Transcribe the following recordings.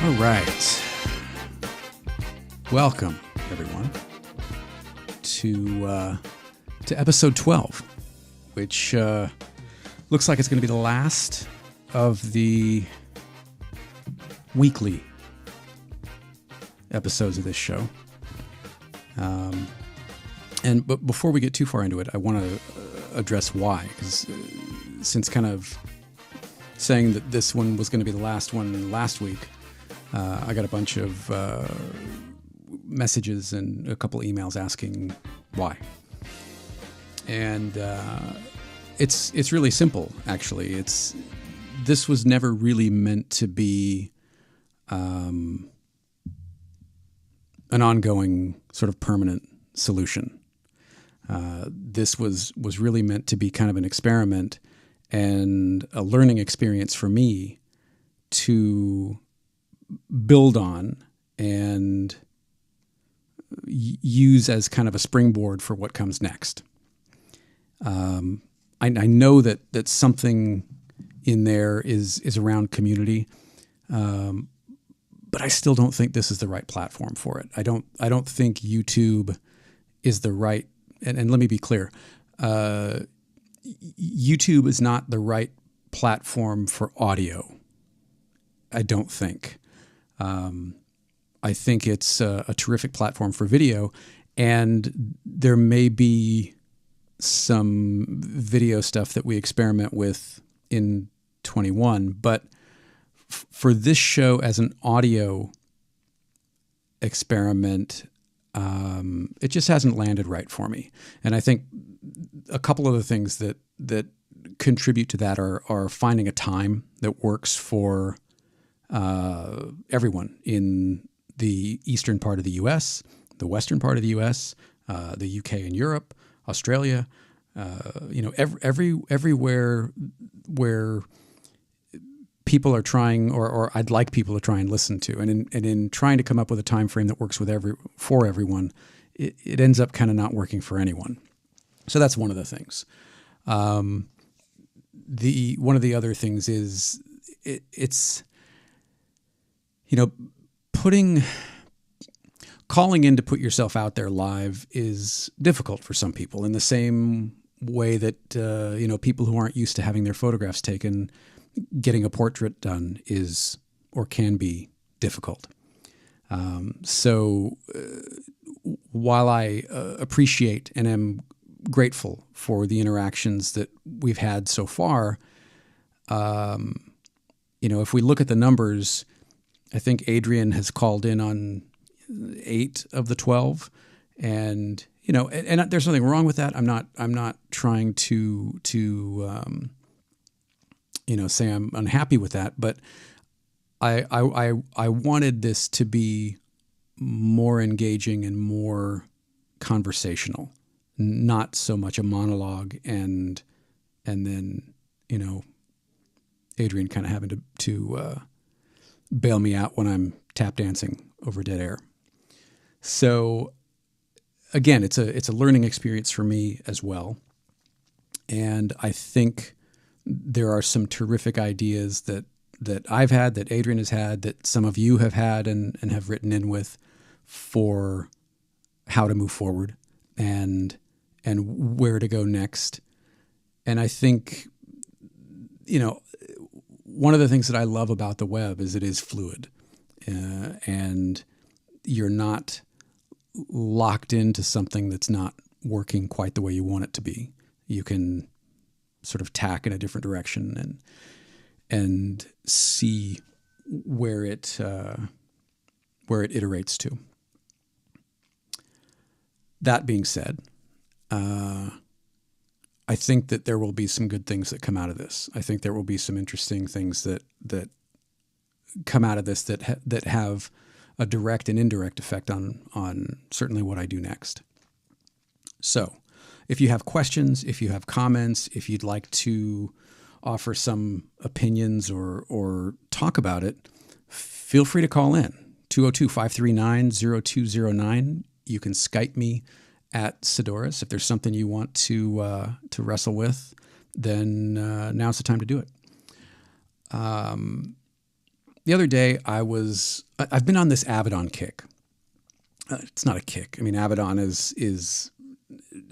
All right. Welcome, everyone, to episode 12, which looks like it's going to be the last of the weekly episodes of this show. But before we get too far into it, I want to address why, because since kind of saying that this one was going to be the last one last week, I got a bunch of messages and a couple emails asking why. And it's really simple, actually. This was never really meant to be an ongoing sort of permanent solution. This was really meant to be kind of an experiment and a learning experience for me to build on and use as kind of a springboard for what comes next. I know that something in there is around community, but I still don't think this is the right platform for it. I don't think YouTube is the right, and let me be clear, YouTube is not the right platform for audio. I don't think. I think it's a terrific platform for video, and there may be some video stuff that we experiment with in 21, but for this show as an audio experiment, it just hasn't landed right for me. And I think a couple of the things that contribute to that are finding a time that works for everyone in the eastern part of the U.S., the western part of the U.S., the U.K. and Europe, Australia, everywhere where people are trying, or I'd like people to try and listen to, and in trying to come up with a time frame that works for everyone, it ends up kind of not working for anyone. So that's one of the things. One of the other things is it's calling in to put yourself out there live is difficult for some people, in the same way that people who aren't used to having their photographs taken, getting a portrait done is or can be difficult. So while I appreciate and am grateful for the interactions that we've had so far, if we look at the numbers, I think Adrianne has called in on 8 of the 12, and and there's nothing wrong with that. I'm not trying to say I'm unhappy with that, but I wanted this to be more engaging and more conversational, not so much a monologue and then Adrianne kind of having to bail me out when I'm tap dancing over dead air. So again, it's a learning experience for me as well, and I think there are some terrific ideas that I've had, that Adrianne has had, that some of you have had and have written in with for how to move forward and where to go next. And I think, one of the things that I love about the web is it is fluid, and you're not locked into something that's not working quite the way you want it to be. You can sort of tack in a different direction and see where it iterates to. That being said, I think that there will be some good things that come out of this. I think there will be some interesting things that come out of this that have a direct and indirect effect on certainly what I do next. So, if you have questions, if you have comments, if you'd like to offer some opinions or talk about it, feel free to call in, 202-539-0209. You can Skype me at Saddoris. If there's something you want to wrestle with, then now's the time to do it. the other day I've been on this Avedon kick. It's not a kick. I mean, Avedon is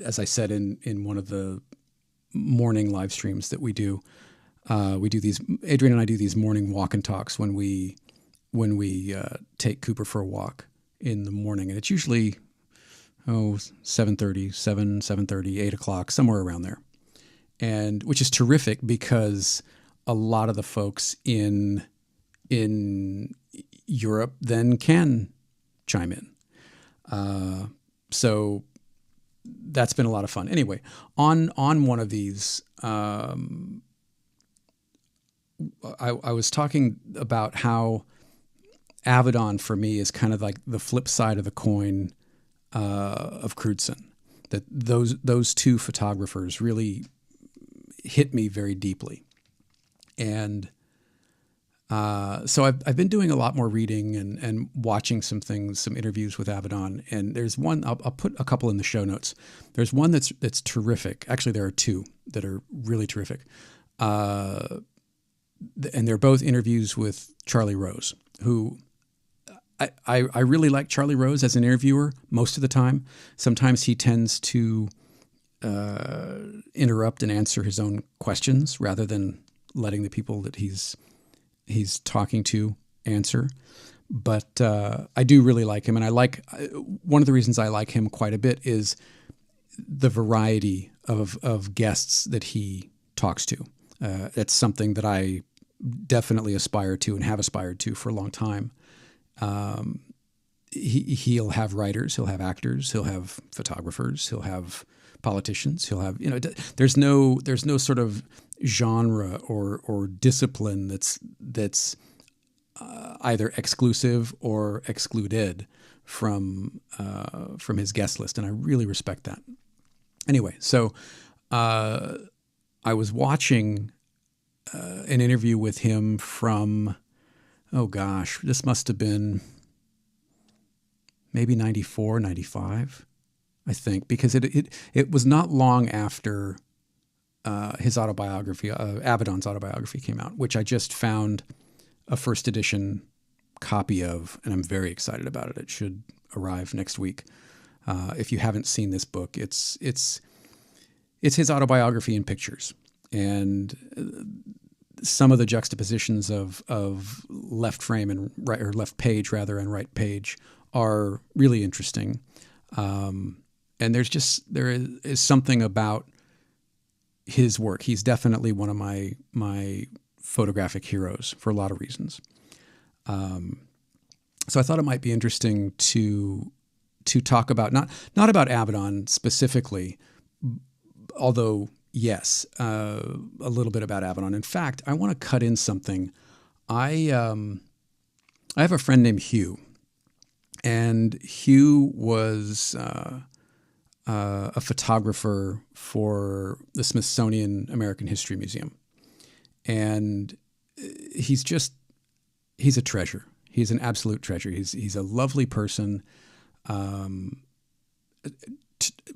as I said in one of the morning live streams that we do these, Adrianne and I do these morning walk and talks when we take Cooper for a walk in the morning. And it's usually, 7:30, 7:30, 8 o'clock, somewhere around there. And which is terrific because a lot of the folks in Europe then can chime in. So that's been a lot of fun. Anyway, on one of these, I was talking about how Avedon for me is kind of like the flip side of the coin of Crutzen. That those two photographers really hit me very deeply, and so I've been doing a lot more reading and watching some interviews with Avedon. And there's one, I'll put a couple in the show notes. There's one that's terrific. Actually, there are two that are really terrific. And they're both interviews with Charlie Rose, who I really like Charlie Rose as an interviewer most of the time. Sometimes he tends to interrupt and answer his own questions rather than letting the people that he's talking to answer. But I do really like him. And one of the reasons I like him quite a bit is the variety of guests that he talks to. It's something that I definitely aspire to and have aspired to for a long time. He'll have writers, he'll have actors, he'll have photographers, he'll have politicians, he'll have, there's no sort of genre or discipline that's either exclusive or excluded from his guest list, and I really respect that. Anyway, so I was watching an interview with him from, this must have been maybe 94, 95, I think, because it was not long after his autobiography, Avedon's autobiography, came out, which I just found a first edition copy of, and I'm very excited about it. It should arrive next week. If you haven't seen this book, it's his autobiography in pictures, and some of the juxtapositions of left frame and right, or left page rather, and right page are really interesting. And there is something about his work. He's definitely one of my photographic heroes for a lot of reasons. So I thought it might be interesting to talk about not about Avedon specifically, although yes, a little bit about Avedon. In fact, I want to cut in something. I have a friend named Hugh, and Hugh was a photographer for the Smithsonian American History Museum. And he's a treasure. He's an absolute treasure. He's a lovely person,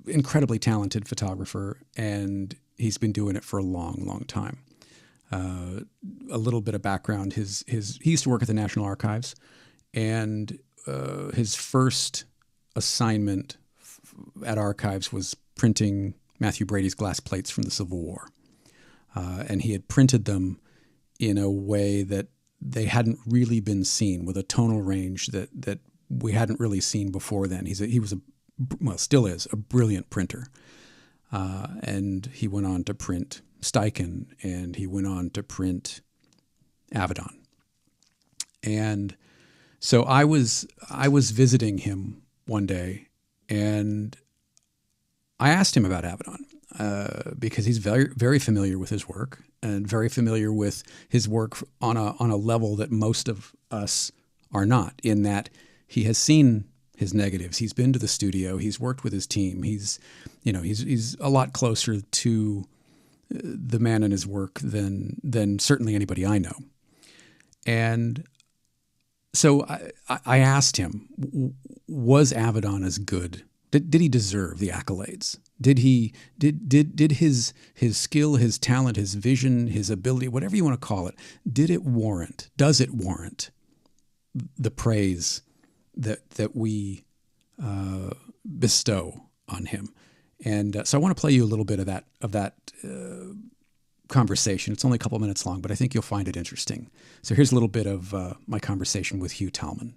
incredibly talented photographer, and he's been doing it for a long, long time. A little bit of background: he used to work at the National Archives, and his first assignment at Archives was printing Matthew Brady's glass plates from the Civil War. And he had printed them in a way that they hadn't really been seen, with a tonal range that we hadn't really seen before then. Still is a brilliant printer. And he went on to print Steichen, and he went on to print Avedon. And so I was visiting him one day, and I asked him about Avedon because he's very, very familiar with his work, and very familiar with his work on a level that most of us are not, in that he has seen his negatives. He's been to the studio. He's worked with his team. He's a lot closer to the man and his work than certainly anybody I know. And so I asked him, was Avedon as good? Did he deserve the accolades Did his skill, his talent, his vision, his ability, whatever you want to call it, does it warrant the praise that we bestow on him? And so I want to play you a little bit of that conversation. It's only a couple minutes long, but I think you'll find it interesting. So here's a little bit of my conversation with Hugh Talman.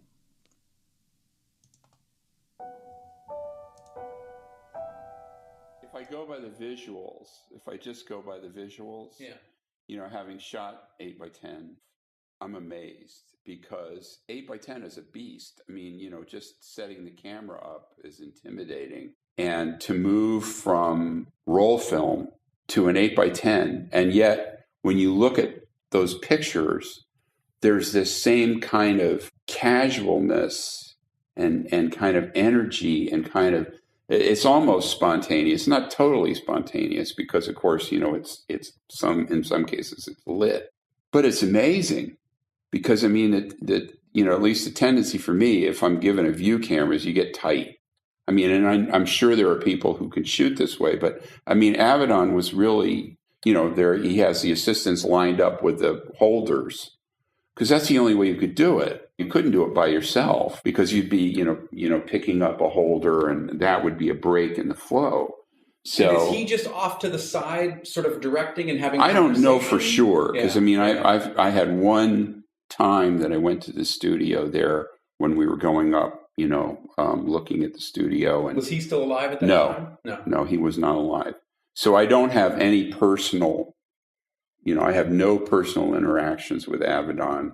If I go by the visuals, if I just go by the visuals, having shot 8x10, I'm amazed because 8x10 is a beast. I mean, just setting the camera up is intimidating. And to move from roll film to an 8x10, and yet when you look at those pictures, there's this same kind of casualness and kind of energy and kind of, it's almost spontaneous, not totally spontaneous because of course, it's in some cases it's lit, but it's amazing because I mean that at least the tendency for me, if I'm given a view camera, is you get tight. I mean, and I'm sure there are people who can shoot this way, but I mean, Avedon was really, there he has the assistants lined up with the holders because that's the only way you could do it. You couldn't do it by yourself because you'd be, picking up a holder and that would be a break in the flow. So and is he just off to the side, sort of directing and having? I don't know for sure because I mean, I had one time that I went to the studio there when we were going up, looking at the studio. And was he still alive at that time? No, he was not alive. So I don't have any personal, I have no personal interactions with Avedon,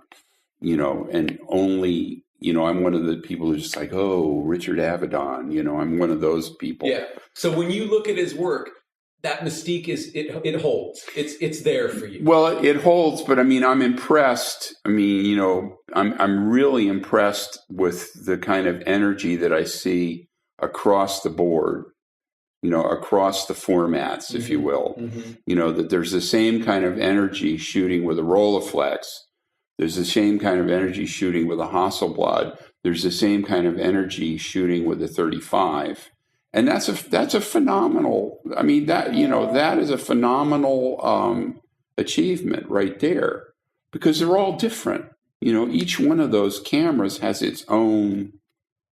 and only, I'm one of the people who's just like, oh, Richard Avedon, I'm one of those people. Yeah. So when you look at his work, that mystique it holds. It's there for you. Well, it holds, but I mean, I'm impressed. I mean, I'm really impressed with the kind of energy that I see across the board, across the formats, if you will. Mm-hmm. That there's the same kind of energy shooting with a Rolleiflex. There's the same kind of energy shooting with a Hasselblad. There's the same kind of energy shooting with a 35. And that's a phenomenal, I mean, that is a phenomenal achievement right there because they're all different. Each one of those cameras has its own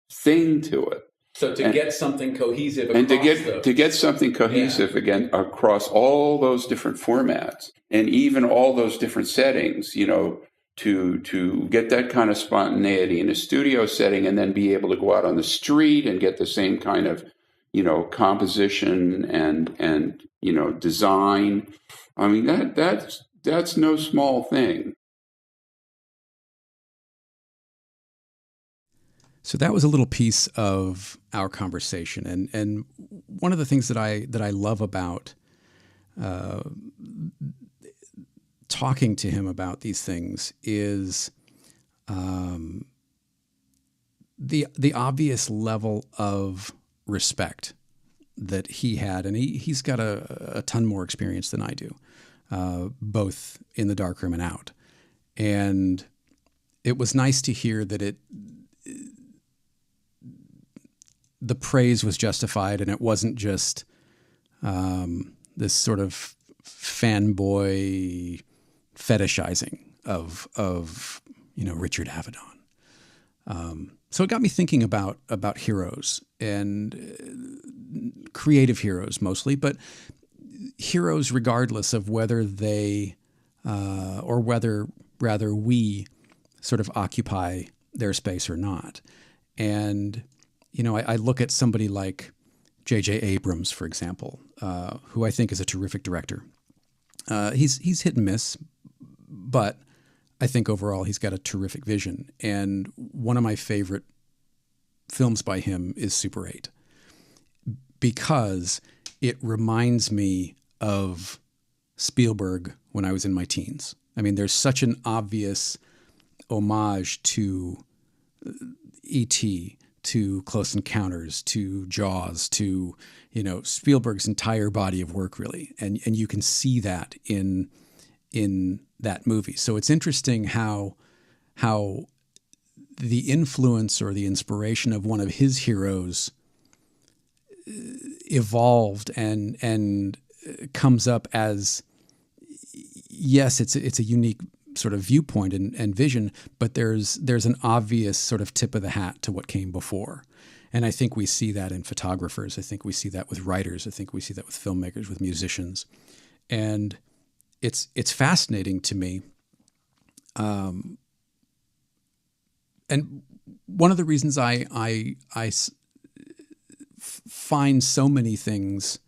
thing to it. So to get something cohesive and to get something cohesive again across all those different formats and even all those different settings, to get that kind of spontaneity in a studio setting and then be able to go out on the street and get the same kind of composition and design. I mean, that's no small thing. So that was a little piece of our conversation, and one of the things that I love about talking to him about these things is the obvious level of respect that he had, and he's got a ton more experience than I do, both in the darkroom and out. And it was nice to hear that the praise was justified, and it wasn't just this sort of fanboy fetishizing of Richard Avedon. So it got me thinking about heroes and creative heroes mostly, but heroes regardless of whether they or whether rather we sort of occupy their space or not. And I look at somebody like J.J. Abrams, for example, who I think is a terrific director. He's hit and miss, but I think overall he's got a terrific vision. And one of my favorite films by him is Super 8 because it reminds me of Spielberg when I was in my teens. I mean, there's such an obvious homage to E.T., to Close Encounters, to Jaws, to Spielberg's entire body of work, really, and you can see that in that movie. So it's interesting how the influence or the inspiration of one of his heroes evolved and comes up as, yes, it's a unique sort of viewpoint and vision, but there's an obvious sort of tip of the hat to what came before. And I think we see that in photographers. I think we see that with writers. I think we see that with filmmakers, with musicians. And it's fascinating to me. And one of the reasons I find so many things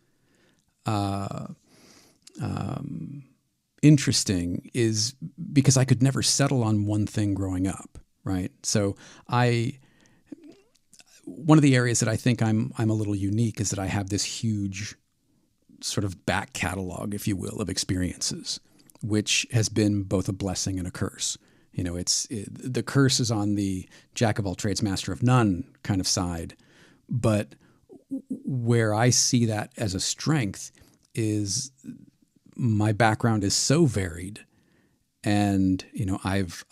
interesting is because I could never settle on one thing growing up, right? So one of the areas that I think I'm a little unique is that I have this huge sort of back catalog, if you will, of experiences, which has been both a blessing and a curse. You know, the curse is on the jack of all trades, master of none kind of side, but where I see that as a strength is my background is so varied, and you know, I've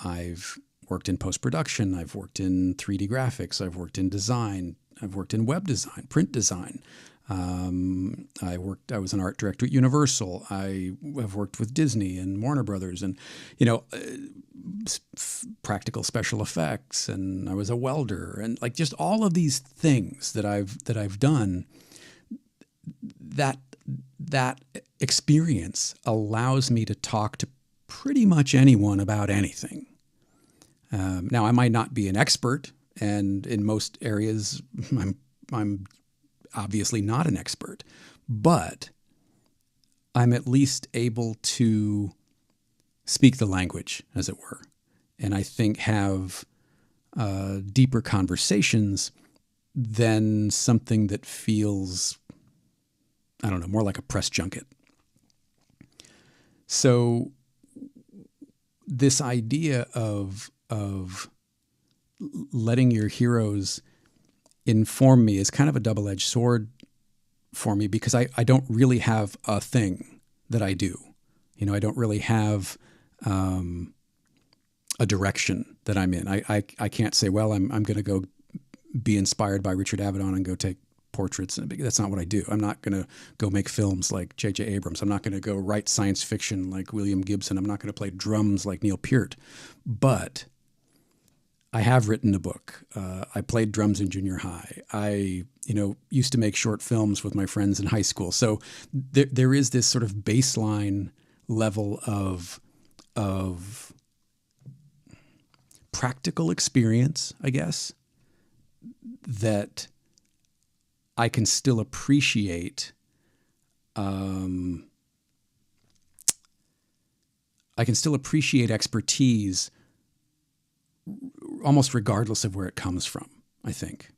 worked in post-production, I've worked in 3D graphics, I've worked in design, I've worked in web design, print design. I was an art director at Universal. I have worked with Disney and Warner Brothers, and you know, practical special effects, and I was a welder, and like just all of these things that I've done. That experience allows me to talk to pretty much anyone about anything. Now, I might not be an expert, and in most areas, I'm obviously not an expert, but I'm at least able to speak the language, as it were, and I think have deeper conversations than something that feels, I don't know, more like a press junket. So this idea of letting your heroes inform me is kind of a double-edged sword for me, because I don't really have a thing that I do. You know, I don't really have a direction that I'm in. I can't say, well, I'm going to go be inspired by Richard Avedon and go take portraits. That's not what I do. I'm not going to go make films like J.J. Abrams. I'm not going to go write science fiction like William Gibson. I'm not going to play drums like Neil Peart. But I have written a book. I played drums in junior high. I, used to make short films with my friends in high school. So there is this sort of baseline level of practical experience, I guess, that I can still appreciate. I can still appreciate expertise almost regardless of where it comes from, I think.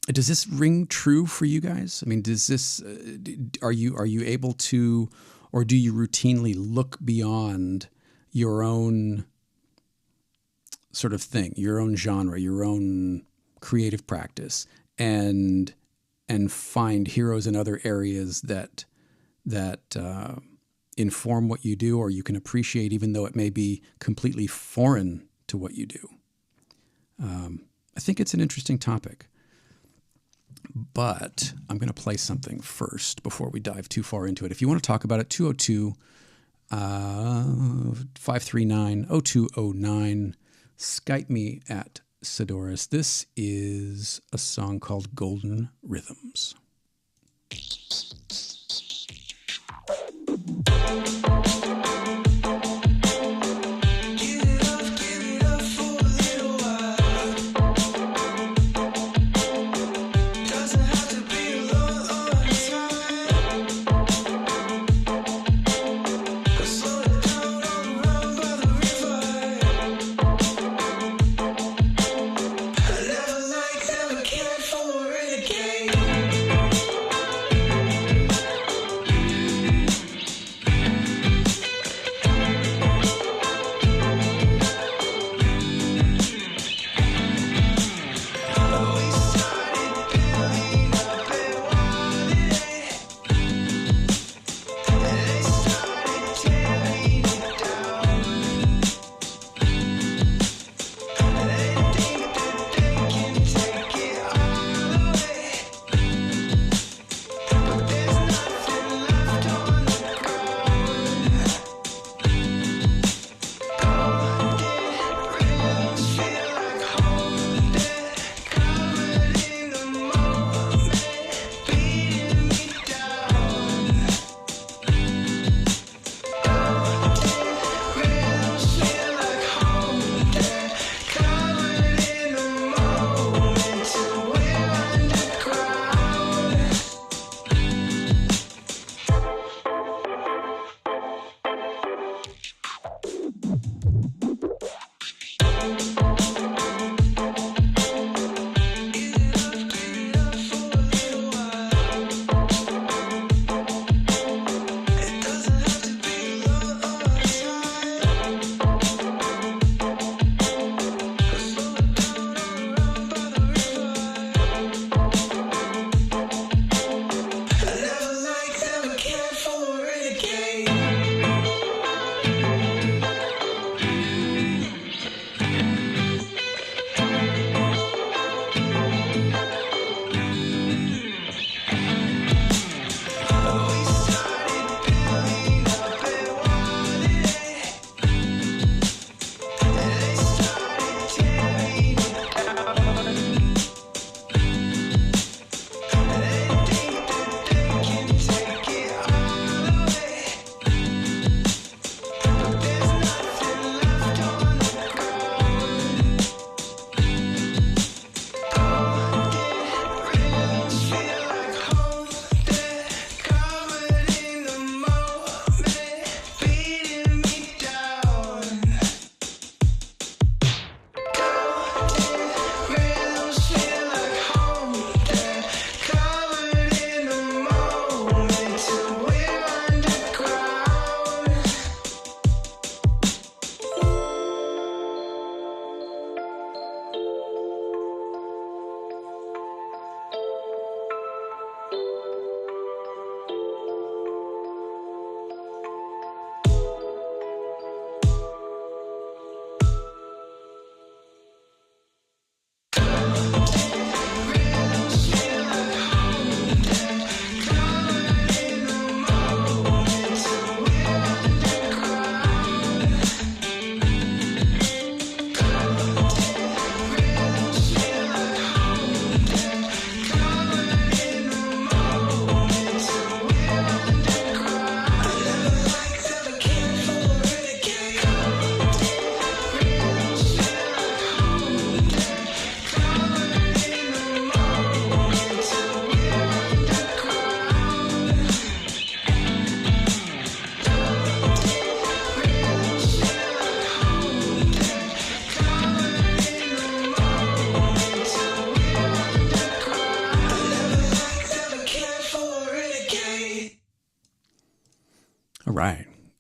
Does this ring true for you guys? I mean, does this, are you able to, or do you routinely look beyond your own sort of thing, your own genre, your own creative practice, and find heroes in other areas that inform what you do, or you can appreciate even though it may be completely foreign to what you do? I think it's an interesting topic, but I'm going to play something first before we dive too far into it. If you want to talk about it, 202-539-0209. Skype me at Saddoris. This is a song called Golden Rhythms.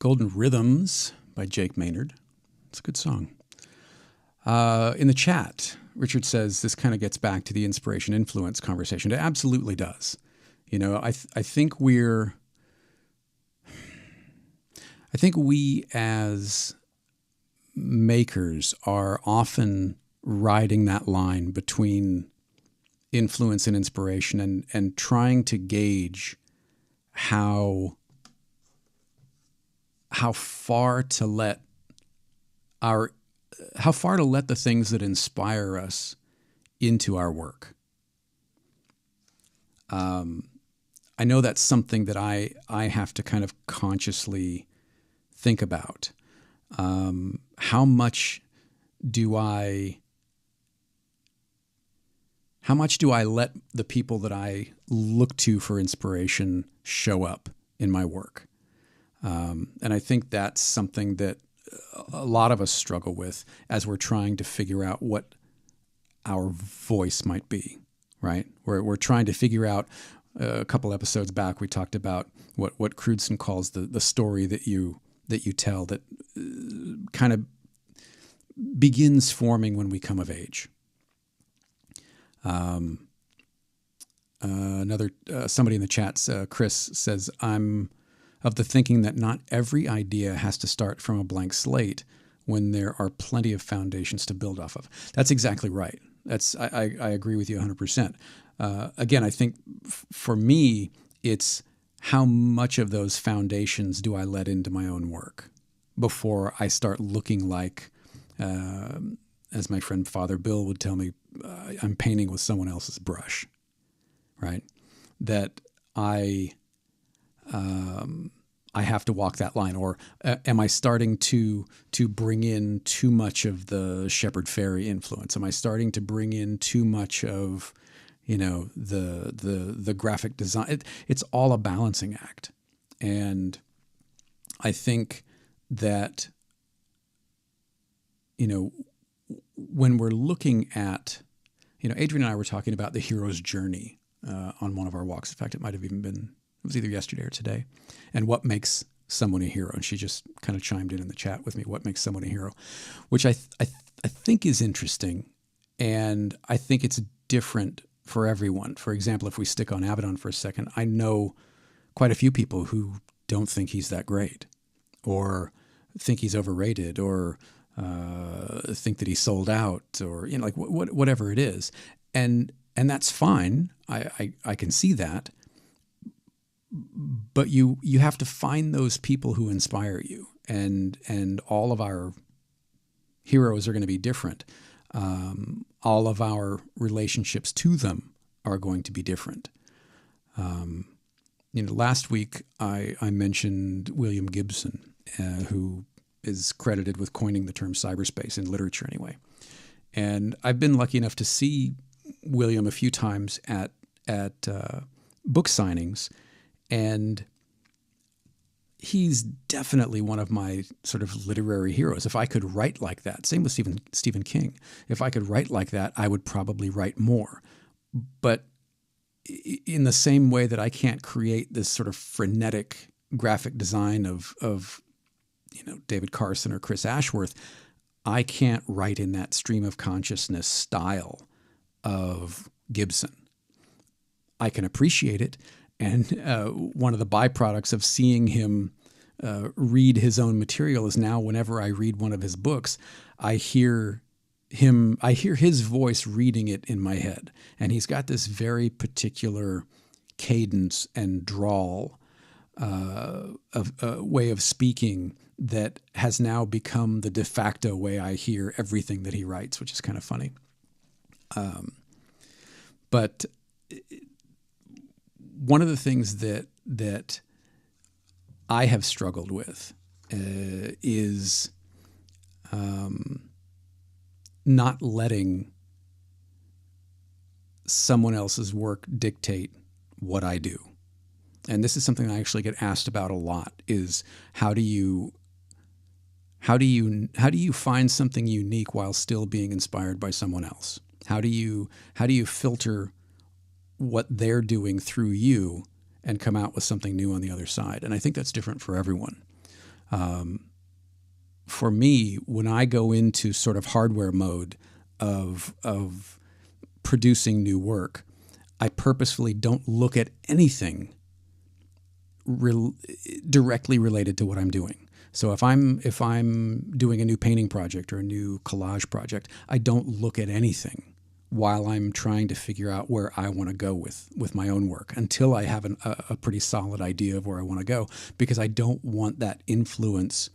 Golden Rhythms by Jake Maynard. It's a good song. In the chat, Richard says this kind of gets back to the inspiration influence conversation. It absolutely does. You know, I think we as makers are often riding that line between influence and inspiration and trying to gauge how far to let the things that inspire us into our work. I know that's something that I have to kind of consciously think about. How much do I let the people that I look to for inspiration show up in my work? And I think that's something that a lot of us struggle with as we're trying to figure out what our voice might be, right? We're trying to figure out, a couple episodes back, we talked about what Crudson calls the story that you tell that kind of begins forming when we come of age. Somebody in the chats, Chris says, I'm of the thinking that not every idea has to start from a blank slate when there are plenty of foundations to build off of. That's exactly right. I agree with you 100%. Again, I think for me, it's how much of those foundations do I let into my own work before I start looking like, as my friend Father Bill would tell me, I'm painting with someone else's brush, right? That I have to walk that line, or am I starting to bring in too much of the Shepard Fairey influence? Am I starting to bring in too much of, the graphic design? It's all a balancing act, and I think that when we're looking at, Adrianne and I were talking about the hero's journey on one of our walks. In fact, it might have even been. It was either yesterday or today, and what makes someone a hero. And she just kind of chimed in the chat with me, what makes someone a hero, which I think is interesting. And I think it's different for everyone. For example, if we stick on Avedon for a second, I know quite a few people who don't think he's that great, or think he's overrated, or think that he sold out, or, whatever it is. And that's fine. I can see that. But you have to find those people who inspire you, and all of our heroes are going to be different. All of our relationships to them are going to be different. Last week I mentioned William Gibson, who is credited with coining the term cyberspace in literature anyway. And I've been lucky enough to see William a few times at book signings. And he's definitely one of my sort of literary heroes. If I could write like that, same with Stephen King. If I could write like that, I would probably write more. But in the same way that I can't create this sort of frenetic graphic design of David Carson or Chris Ashworth, I can't write in that stream of consciousness style of Gibson. I can appreciate it. And one of the byproducts of seeing him read his own material is now whenever I read one of his books, I hear his voice reading it in my head. And he's got this very particular cadence and drawl of way of speaking that has now become the de facto way I hear everything that he writes, which is kind of funny. But one of the things that I have struggled with is not letting someone else's work dictate what I do. And this is something I actually get asked about a lot, is how do you find something unique while still being inspired by someone else? How do you filter what they're doing through you and come out with something new on the other side? And I think that's different for everyone. For me, when I go into sort of hardware mode of producing new work, I purposefully don't look at anything directly related to what I'm doing. So if I'm doing a new painting project or a new collage project, I don't look at anything while I'm trying to figure out where I want to go with my own work until I have a pretty solid idea of where I want to go, because I don't want that influence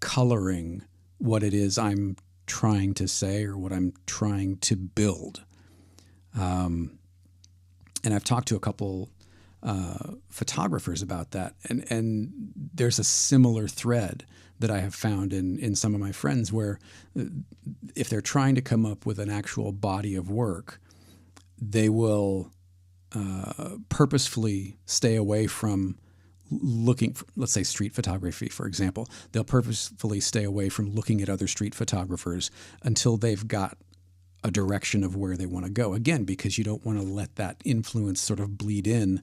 coloring what it is I'm trying to say or what I'm trying to build. And I've talked to a couple photographers about that, and there's a similar thread that I have found in some of my friends, where if they're trying to come up with an actual body of work, they will purposefully stay away from looking for, let's say, street photography, for example. They'll purposefully stay away from looking at other street photographers until they've got a direction of where they want to go. Again, because you don't want to let that influence sort of bleed in.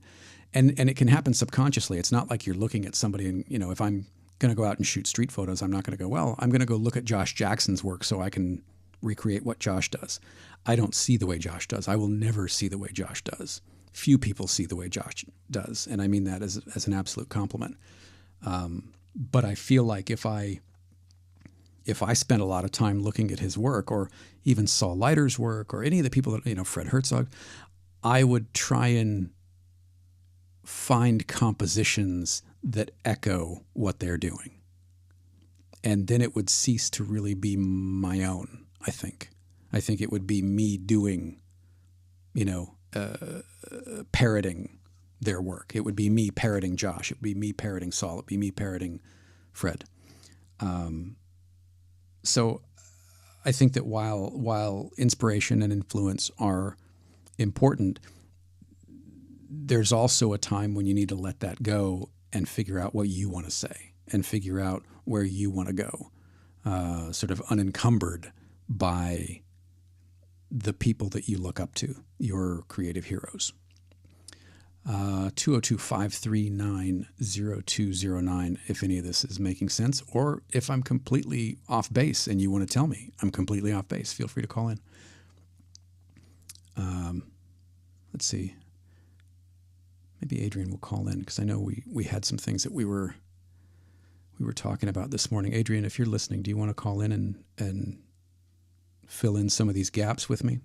And it can happen subconsciously. It's not like you're looking at somebody and, if I'm going to go out and shoot street photos, I'm not going to go, well, I'm going to go look at Josh Jackson's work so I can recreate what Josh does. I don't see the way Josh does. I will never see the way Josh does. Few people see the way Josh does. And I mean that as an absolute compliment. But I feel like if I spent a lot of time looking at his work, or even Saul Leiter's work, or any of the people that, Fred Herzog, I would try and find compositions that echo what they're doing. And then it would cease to really be my own, I think. I think it would be me doing, parroting their work. It would be me parroting Josh. It would be me parroting Saul. It would be me parroting Fred. So I think that while inspiration and influence are important, there's also a time when you need to let that go and figure out what you want to say and figure out where you want to go, sort of unencumbered by the people that you look up to, your creative heroes. 202-539-0209, if any of this is making sense, or if I'm completely off base and you want to tell me I'm completely off base, feel free to call in. Let's see. Maybe Adrianne will call in, because I know we had some things that we were talking about this morning. Adrianne, if you're listening, do you want to call in and fill in some of these gaps with me?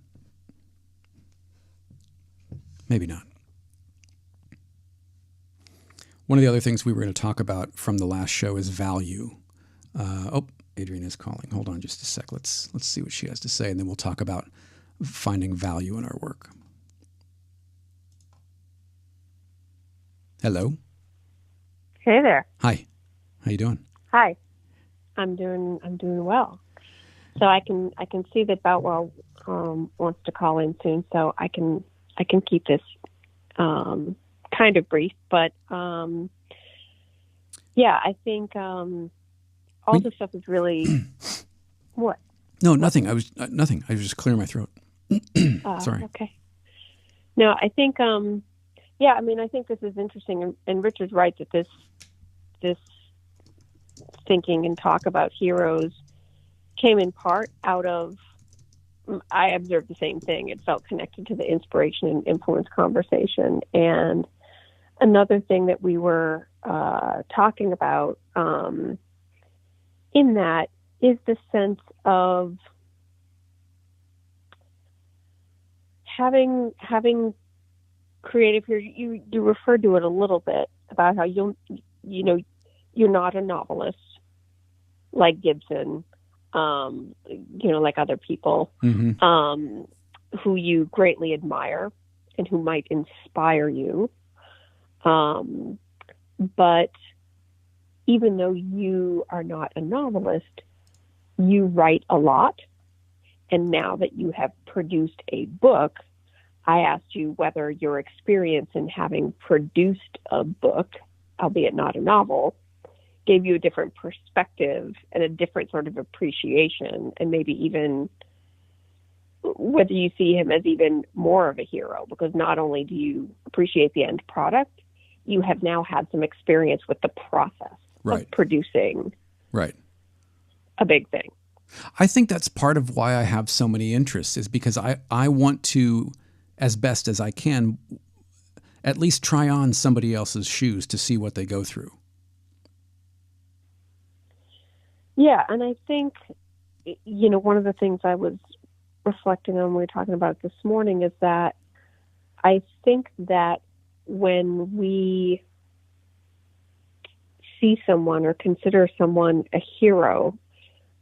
Maybe not. One of the other things we were going to talk about from the last show is value. Adrianne is calling. Hold on just a sec. Let's see what she has to say, and then we'll talk about finding value in our work. Hello. Hey there. Hi. How you doing? Hi. I'm doing well. So I can see that Boutwell wants to call in soon, so I can keep this kind of brief, but I think all this stuff is really what? No, nothing. I was nothing. I was just clearing my throat. Sorry. Okay. No, I think I think this is interesting, and Richard's right that this thinking and talk about heroes came in part out of, I observed the same thing. It felt connected to the inspiration and influence conversation. And another thing that we were talking about in that is the sense of having creative here. You referred to it a little bit about how you're not a novelist like Gibson, like other people, Mm-hmm. who you greatly admire and who might inspire you. But even though you are not a novelist, you write a lot. And now that you have produced a book, I asked you whether your experience in having produced a book, albeit not a novel, gave you a different perspective and a different sort of appreciation, and maybe even whether you see him as even more of a hero, because not only do you appreciate the end product, you have now had some experience with the process. Right. of producing Right. a big thing. I think that's part of why I have so many interests, is because I want to, as best as I can, at least try on somebody else's shoes to see what they go through. Yeah, and I think, one of the things I was reflecting on when we were talking about it this morning is that I think that when we see someone or consider someone a hero,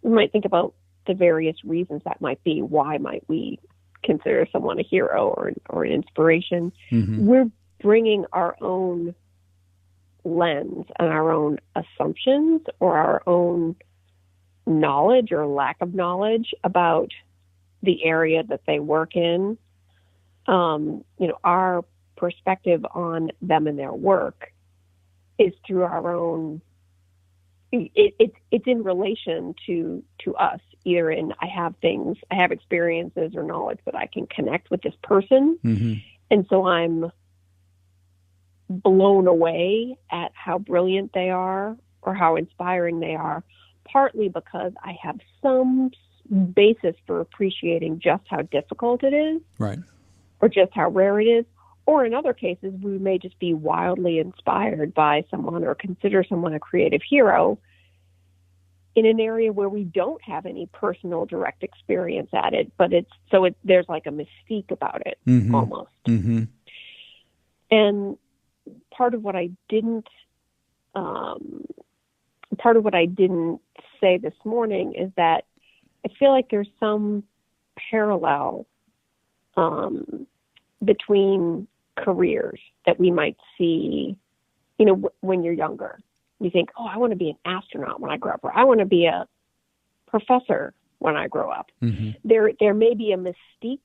we might think about the various reasons that might be. Why might we consider someone a hero or an inspiration? Mm-hmm. We're bringing our own lens and our own assumptions or our own knowledge or lack of knowledge about the area that they work in. Our perspective on them and their work is through our own. It's in relation to us, either in I have experiences or knowledge that I can connect with this person, Mm-hmm. and so I'm blown away at how brilliant they are or how inspiring they are, partly because I have some basis for appreciating just how difficult it is, Right. or just how rare it is. Or in other cases, we may just be wildly inspired by someone or consider someone a creative hero in an area where we don't have any personal direct experience at it, but there's like a mystique about it, Mm-hmm. almost. Mm-hmm. And part of what I didn't say this morning is that I feel like there's some parallel between careers that we might see, when you're younger. You think, I want to be an astronaut when I grow up, or I want to be a professor when I grow up. Mm-hmm. There may be a mystique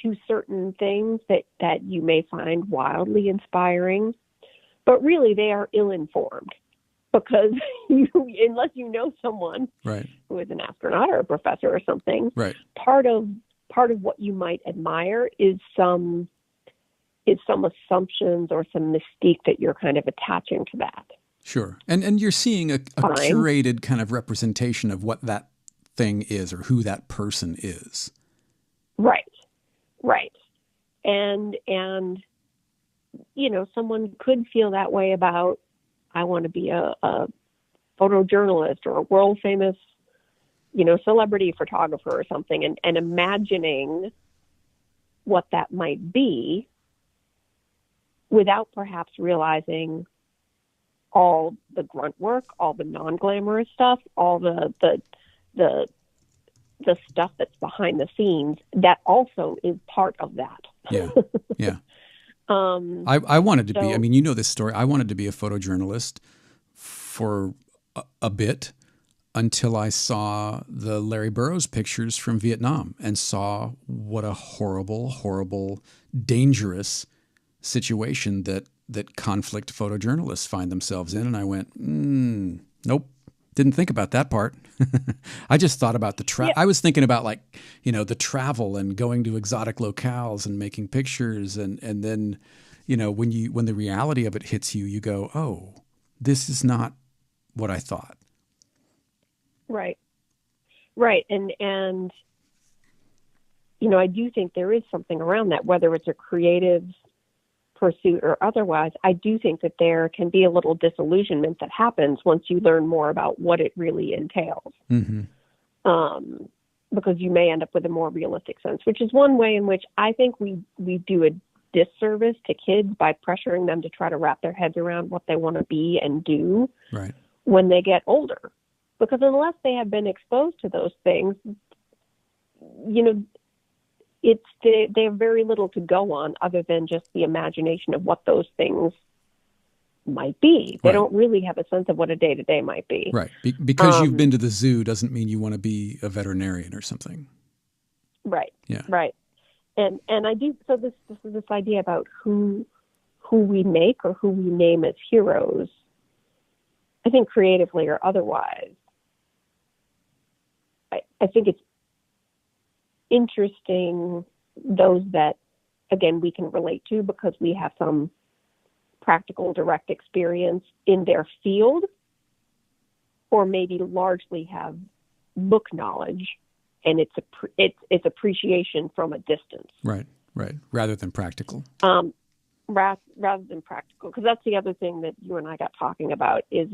to certain things that you may find wildly inspiring, but really they are ill-informed, because unless you know someone Right. who is an astronaut or a professor or something, Right. part of what you might admire is some assumptions or some mystique that you're kind of attaching to that. Sure. And you're seeing a Fine. curated kind of representation of what that thing is or who that person is. Right. And someone could feel that way about, I want to be a photojournalist or a world famous, celebrity photographer or something, and imagining what that might be without perhaps realizing all the grunt work, all the non-glamorous stuff, all the stuff that's behind the scenes that also is part of that. Yeah. Yeah. I wanted to be, you know this story. I wanted to be a photojournalist for a bit until I saw the Larry Burroughs pictures from Vietnam and saw what a horrible, horrible, dangerous situation that conflict photojournalists find themselves in. And I went, nope, didn't think about that part. I just thought about I was thinking about the travel and going to exotic locales and making pictures. And then, when the reality of it hits you, you go, oh, this is not what I thought. Right. And I do think there is something around that, whether it's a creative pursuit or otherwise. I do think that there can be a little disillusionment that happens once you learn more about what it really entails. Mm-hmm. Because you may end up with a more realistic sense, which is one way in which I think we do a disservice to kids by pressuring them to try to wrap their heads around what they want to be and do right. when they get older. Because unless they have been exposed to those things, they have very little to go on other than just the imagination of what those things might be. They don't really have a sense of what a day-to-day might be. Right. Because you've been to the zoo doesn't mean you want to be a veterinarian or something. Right. Yeah. Right. And I do. So this is this idea about who we make or who we name as heroes. I think creatively or otherwise. I think it's interesting, those that, again, we can relate to because we have some practical, direct experience in their field, or maybe largely have book knowledge, and it's appreciation from a distance. Right. Rather than practical. Rather than practical, because that's the other thing that you and I got talking about is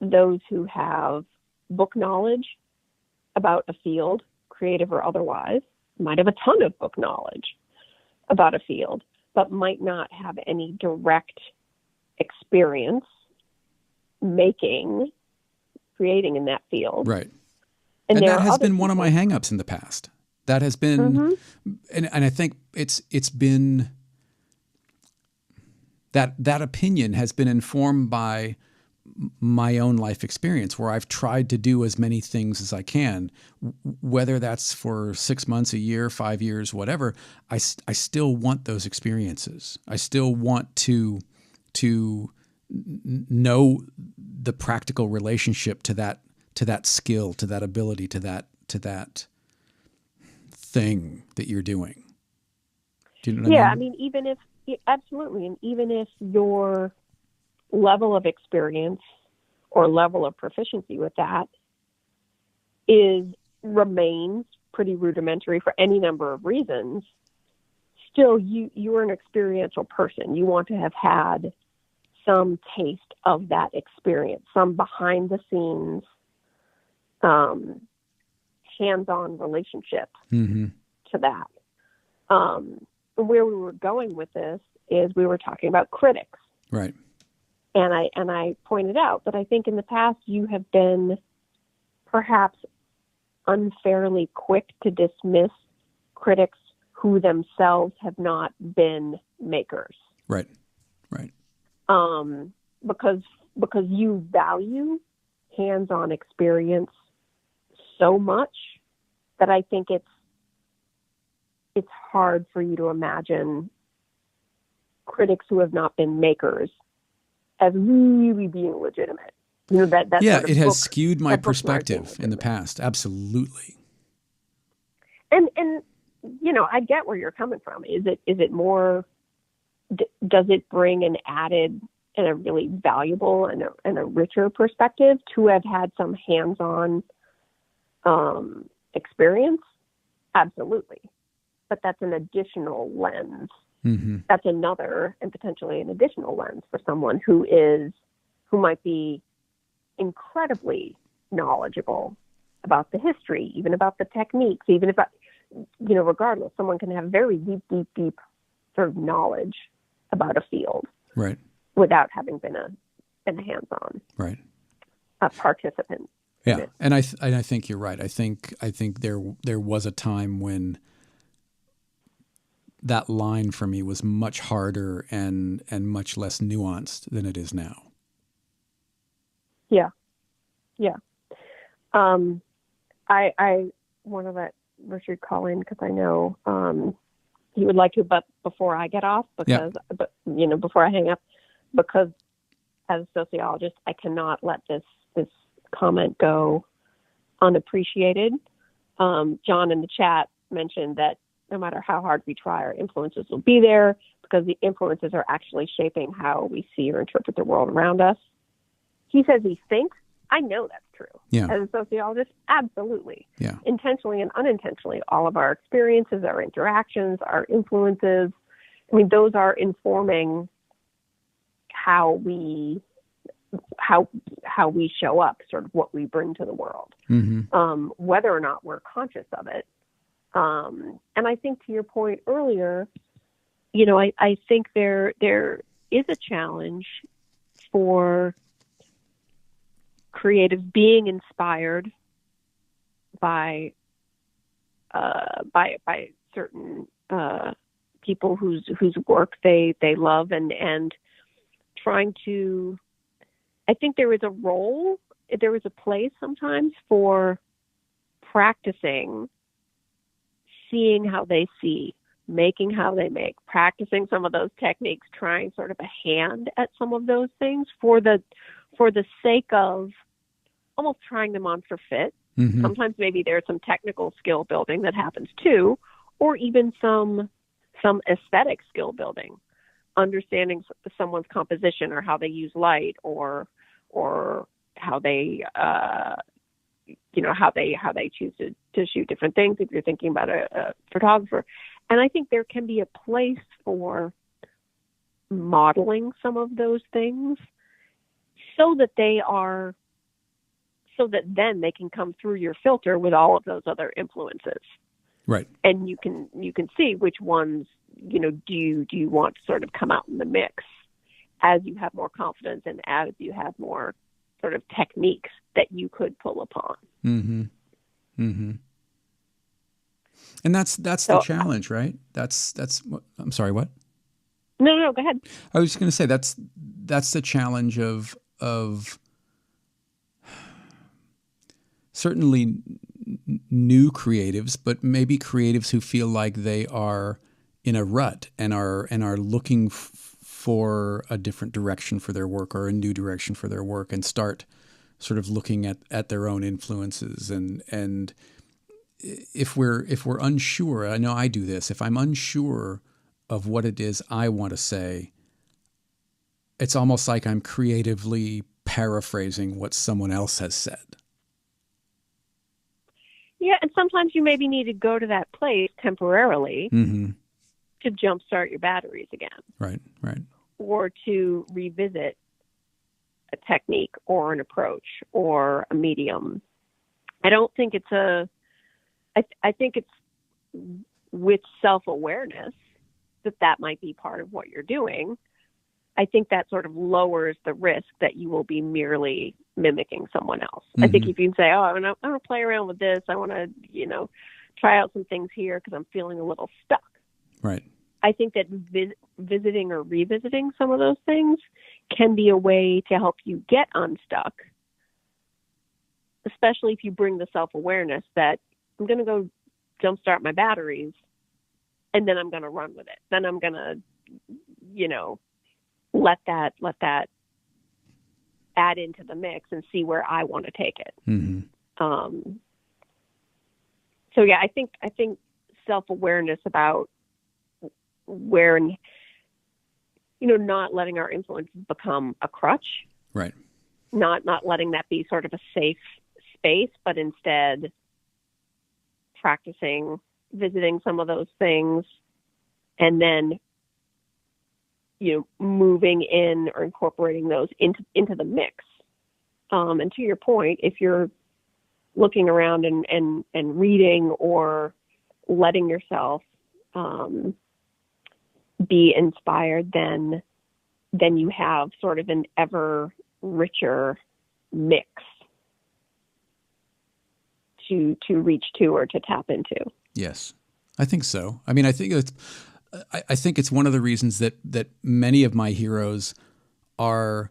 those who have book knowledge about a field, creative or otherwise, might have a ton of book knowledge about a field, but might not have any direct experience creating in that field. Right. And that has been one of my hangups in the past. That has been, and I think it's been, that opinion has been informed by my own life experience, where I've tried to do as many things as I can, whether that's for 6 months, a year, 5 years, whatever. I still want those experiences. I still want to know the practical relationship to that skill, to that ability, to that thing that you're doing. Do you know what I mean? Absolutely. And even if your level of experience or level of proficiency with that remains pretty rudimentary for any number of reasons, still you're an experiential person. You want to have had some taste of that experience, some behind the scenes, hands-on relationship to that. Where we were going with this is we were talking about critics. Right. And I pointed out that I think in the past you have been perhaps unfairly quick to dismiss critics who themselves have not been makers. Right. Because you value hands-on experience so much that I think it's hard for you to imagine critics who have not been makers as really being legitimate. You know, that yeah, sort of it has book, skewed my perspective in the past. Absolutely. And you know, I get where you're coming from. Is it more? Does it bring an added and a really valuable and a richer perspective to have had some hands-on experience? Absolutely. But that's an additional lens. That's another and potentially an additional lens for someone who might be incredibly knowledgeable about the history, even about the techniques, even about, you know, regardless, someone can have very deep sort of knowledge about a field, right, without having been a hands-on, right, a participant. Yeah, and I think you're right. I think there was a time when that line for me was much harder and much less nuanced than it is now. Yeah. I want to let Richard call in because I know he would like to, but before I get off, before I hang up, because as a sociologist, I cannot let this comment go unappreciated. John in the chat mentioned that no matter how hard we try, our influences will be there because the influences are actually shaping how we see or interpret the world around us. He says he thinks. I know that's true. Yeah. As a sociologist, absolutely. Yeah. Intentionally and unintentionally, all of our experiences, our interactions, our influences, I mean, those are informing how we show up, sort of what we bring to the world, whether or not we're conscious of it. And I think to your point earlier, you know, I think there is a challenge for creatives being inspired by certain people whose work they love and trying to. I think there is a place sometimes for practicing seeing how they see, making how they make, practicing some of those techniques, trying sort of a hand at some of those things for the sake of almost trying them on for fit. Sometimes maybe there's some technical skill building that happens too, or even some aesthetic skill building. understanding someone's composition or how they use light or how they how they choose to shoot different things if you're thinking about a photographer. And I think there can be a place for modeling some of those things so that then they can come through your filter with all of those other influences. Right. And you can see which ones, do you want to sort of come out in the mix as you have more confidence and as you have more sort of techniques that you could pull upon. Mm-hmm. Mm-hmm. And that's the challenge, right? That's what, I'm sorry, what? No, go ahead. I was just going to say that's the challenge of certainly new creatives, but maybe creatives who feel like they are in a rut and are looking for a different direction for their work or a new direction for their work, and start sort of looking at their own influences. And if we're unsure, I know I do this, if I'm unsure of what it is I want to say, it's almost like I'm creatively paraphrasing what someone else has said. Yeah, and sometimes you maybe need to go to that place temporarily Mm-hmm. to jumpstart your batteries again. Right. Or to revisit a technique or an approach or a medium. I don't think it's I think it's with self-awareness that might be part of what you're doing. I think that sort of lowers the risk that you will be merely mimicking someone else. Mm-hmm. I think if you can say, I want to play around with this, I want to, try out some things here because I'm feeling a little stuck. Right. I think that visiting or revisiting some of those things can be a way to help you get unstuck, especially if you bring the self-awareness that I'm going to go jumpstart my batteries and then I'm going to run with it. Then I'm going to, let that add into the mix and see where I want to take it. Mm-hmm. So yeah, I think self-awareness about where, not letting our influences become a crutch. Right. Not letting that be sort of a safe space, but instead practicing, visiting some of those things, and then, moving in or incorporating those into the mix. And to your point, if you're looking around and reading or letting yourself be inspired, then you have sort of an ever richer mix to reach to or to tap into. Yes, I think so. I mean, I think it's one of the reasons that many of my heroes are.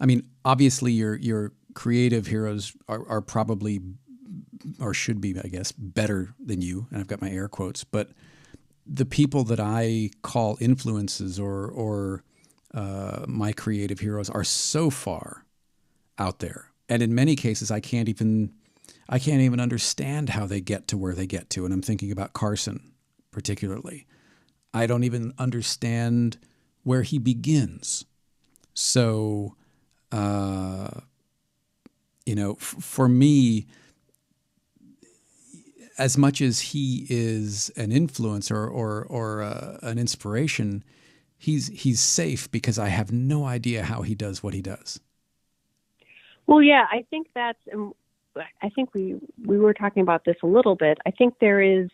I mean, obviously, your creative heroes are probably, or should be, I guess, better than you. And I've got my air quotes, but the people that I call influences or my creative heroes are so far out there, and in many cases, I can't even understand how they get to where they get to. And I'm thinking about Carson particularly. I don't even understand where he begins. So, for me, as much as he is an influence or an inspiration, he's safe because I have no idea how he does what he does. Well, yeah, I think we were talking about this a little bit. I think there's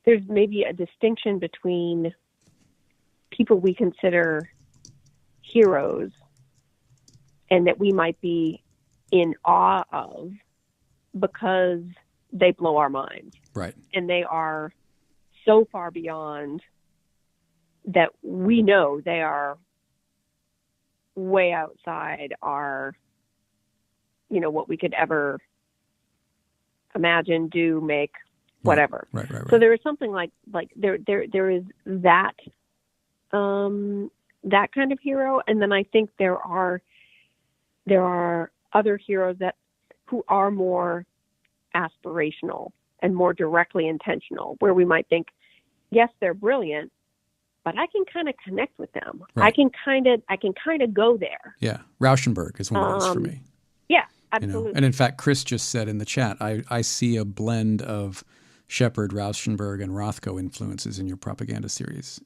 maybe a distinction between people we consider heroes and that we might be in awe of because they blow our minds. Right. And they are so far beyond that we know they are way outside our, what we could ever imagine, do, make, whatever. Right. So there is something like there is that that kind of hero, and then I think there are other heroes who are more aspirational and more directly intentional, where we might think, yes, they're brilliant, but I can kind of connect with them. Right. I can kind of go there. Yeah. Rauschenberg is one of those for me. Yeah, absolutely. And in fact, Chris just said in the chat, I see a blend of Shepard, Rauschenberg, and Rothko influences in your propaganda series.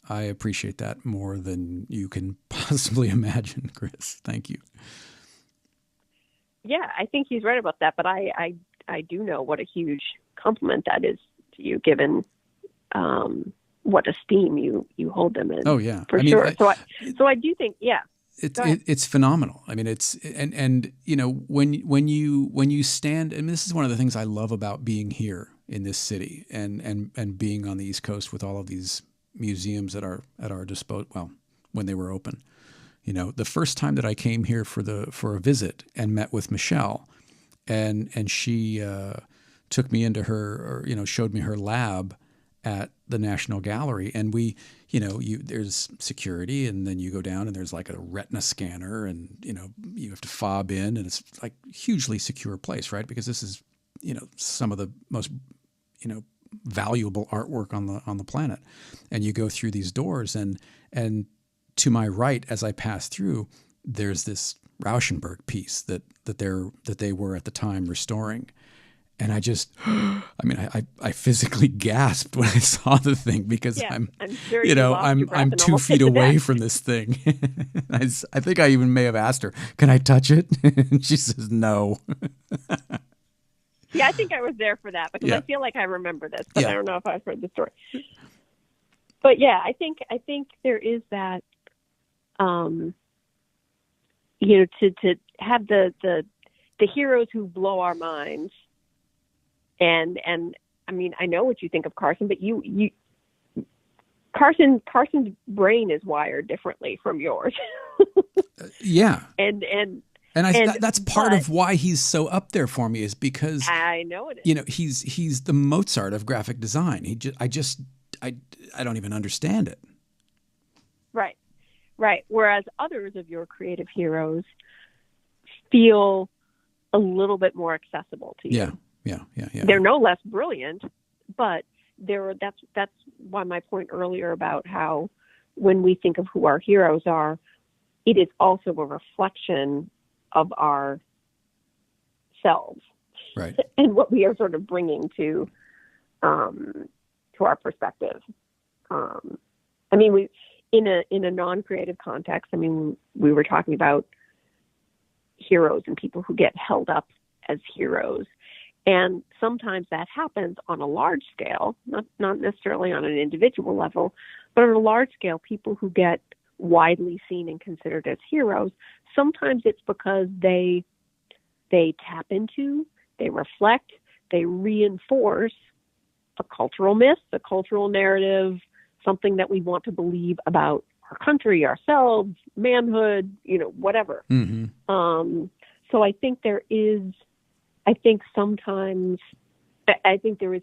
I appreciate that more than you can possibly imagine, Chris. Thank you. Yeah, I think he's right about that, but I do know what a huge compliment that is to you, given what esteem you hold them in. Oh yeah, for sure. So I do think, yeah. It's phenomenal. I mean, it's and you know when you stand, and this is one of the things I love about being here in this city and being on the East Coast with all of these museums at our disposal. Well, when they were open, you know, the first time that I came here for a visit and met with Michelle, and she took me into her, or, you know, showed me her lab at the National Gallery, and we, you know, there's security, and then you go down and there's like a retina scanner, and you know, you have to fob in, and it's like hugely secure place, right? Because this is, you know, some of the most, you know, valuable artwork on the planet, and you go through these doors, and to my right as I pass through, there's this Rauschenberg piece that they were at the time restoring. And I just, I mean, I physically gasped when I saw the thing, because I'm sure you know, I'm 2 feet away from this thing. I think I even may have asked her, "Can I touch it?" And she says, "No." Yeah, I think I was there for that, because I feel like I remember this, but I don't know if I've heard the story. But yeah, I think there is that, you know, to have the heroes who blow our minds. And I mean, I know what you think of Carson, but Carson's brain is wired differently from yours. Yeah. And that's part of why he's so up there for me, is because I know it is. You know, he's the Mozart of graphic design. I don't even understand it. Right. Whereas others of your creative heroes feel a little bit more accessible to you. Yeah. They're no less brilliant, but that's why my point earlier about how when we think of who our heroes are, it is also a reflection of our selves, right? And what we are sort of bringing to our perspective. I mean, we in a non-creative context. I mean, we were talking about heroes and people who get held up as heroes. And sometimes that happens on a large scale, not necessarily on an individual level, but on a large scale, people who get widely seen and considered as heroes, sometimes it's because they tap into, they reflect, they reinforce a cultural myth, a cultural narrative, something that we want to believe about our country, ourselves, manhood, you know, whatever. Mm-hmm. So I think there is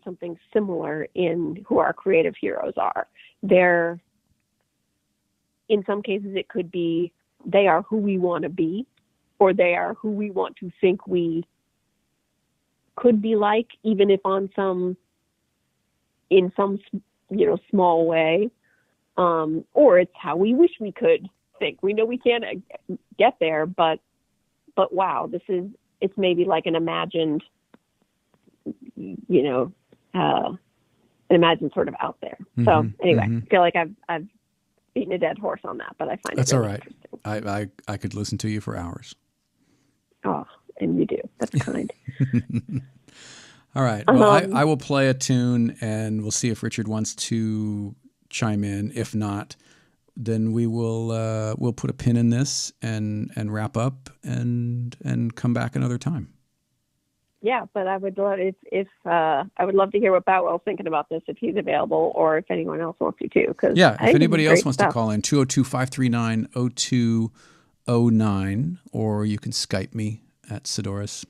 something similar in who our creative heroes are. They're, in some cases, it could be they are who we want to be, or they are who we want to think we could be like, even if in some, you know, small way, or it's how we wish we could think. We know we can't get there, but wow, it's maybe like an imagined, you know, an imagined sort of out there. Mm-hmm, so anyway, I feel like I've beaten a dead horse on that, but I find that's it really all right. I could listen to you for hours. Oh, and you do. That's kind. All right. Well, I will play a tune, and we'll see if Richard wants to chime in. If not, then we'll put a pin in this and wrap up and come back another time. Yeah, but I would love I would love to hear what Boutwell's thinking about this, if he's available, or if anyone else wants to too. Yeah, if anybody else wants to call in, 202-539-0209, or you can Skype me at Saddoris.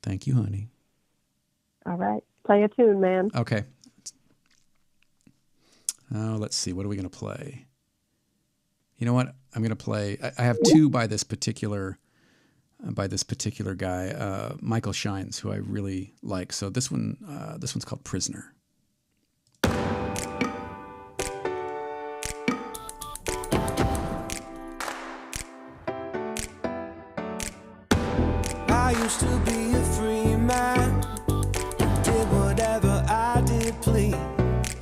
Thank you, honey. All right, play a tune, man. Okay. Let's see. What are we going to play? You know what? I'm going to play. I have two by this particular by this particular guy, Michael Shynes, who I really like. So this one's called Prisoner. I used to be a free man, did whatever I did please.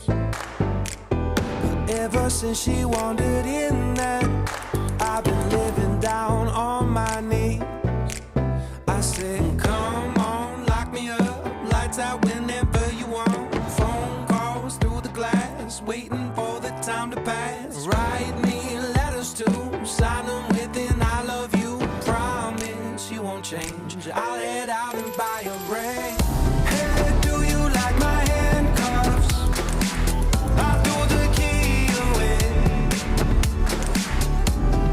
But ever since she wandered in there, I've been living down on my knees. I said, come on, lock me up, lights out whenever you want. Phone calls through the glass, waiting for the time to pass. Write me letters to sign them within I love you. Promise you won't change. I'll head out and buy a ring. Hey, do you like my handcuffs? I threw the key away.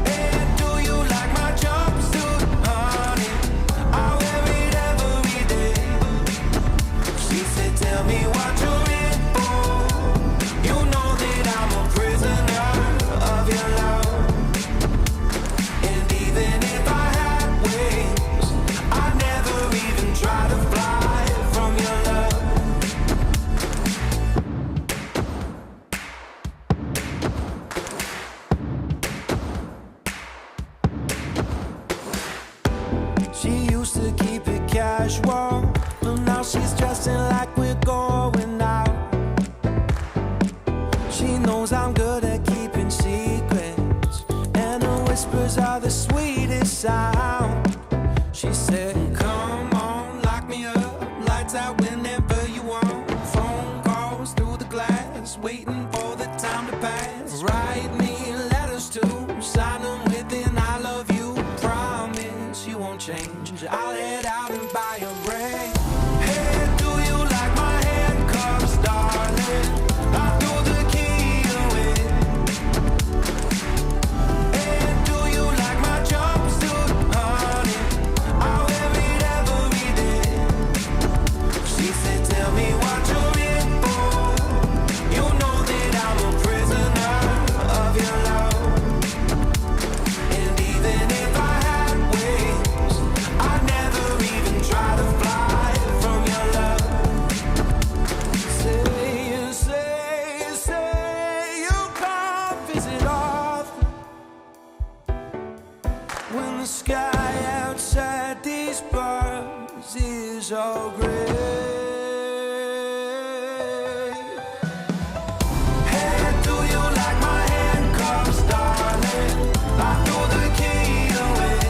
Hey, do you like my jumpsuit, honey? I wear it every day. She said, tell me what you're in for. You know that I'm a prisoner of your love. And even if I had wings, I'd never even try to fly from your love. She used to keep it casual, but now she's dressing like we're going out. She knows I'm good at keeping secrets, and her whispers are the sweetest sound. She said, come on, lock me up, lights out whenever you want. Phone calls through the glass, waiting for the time to pass. Write me letters to sign them within I love you. Promise you won't change. I'll head out and buy a ring. Hey, do you like my handcuffs, darling? I threw the key away. Hey, do you like my jumpsuit, honey? I wear it every day. She said, tell me what you're in for. You know that I'm a prisoner of your love. And even if I had wings, I'd never even try to fly from your love. Say you come visit often when the sky outside these bars is all gray. Hey, do you like my handcuffs, darling? I threw the key away.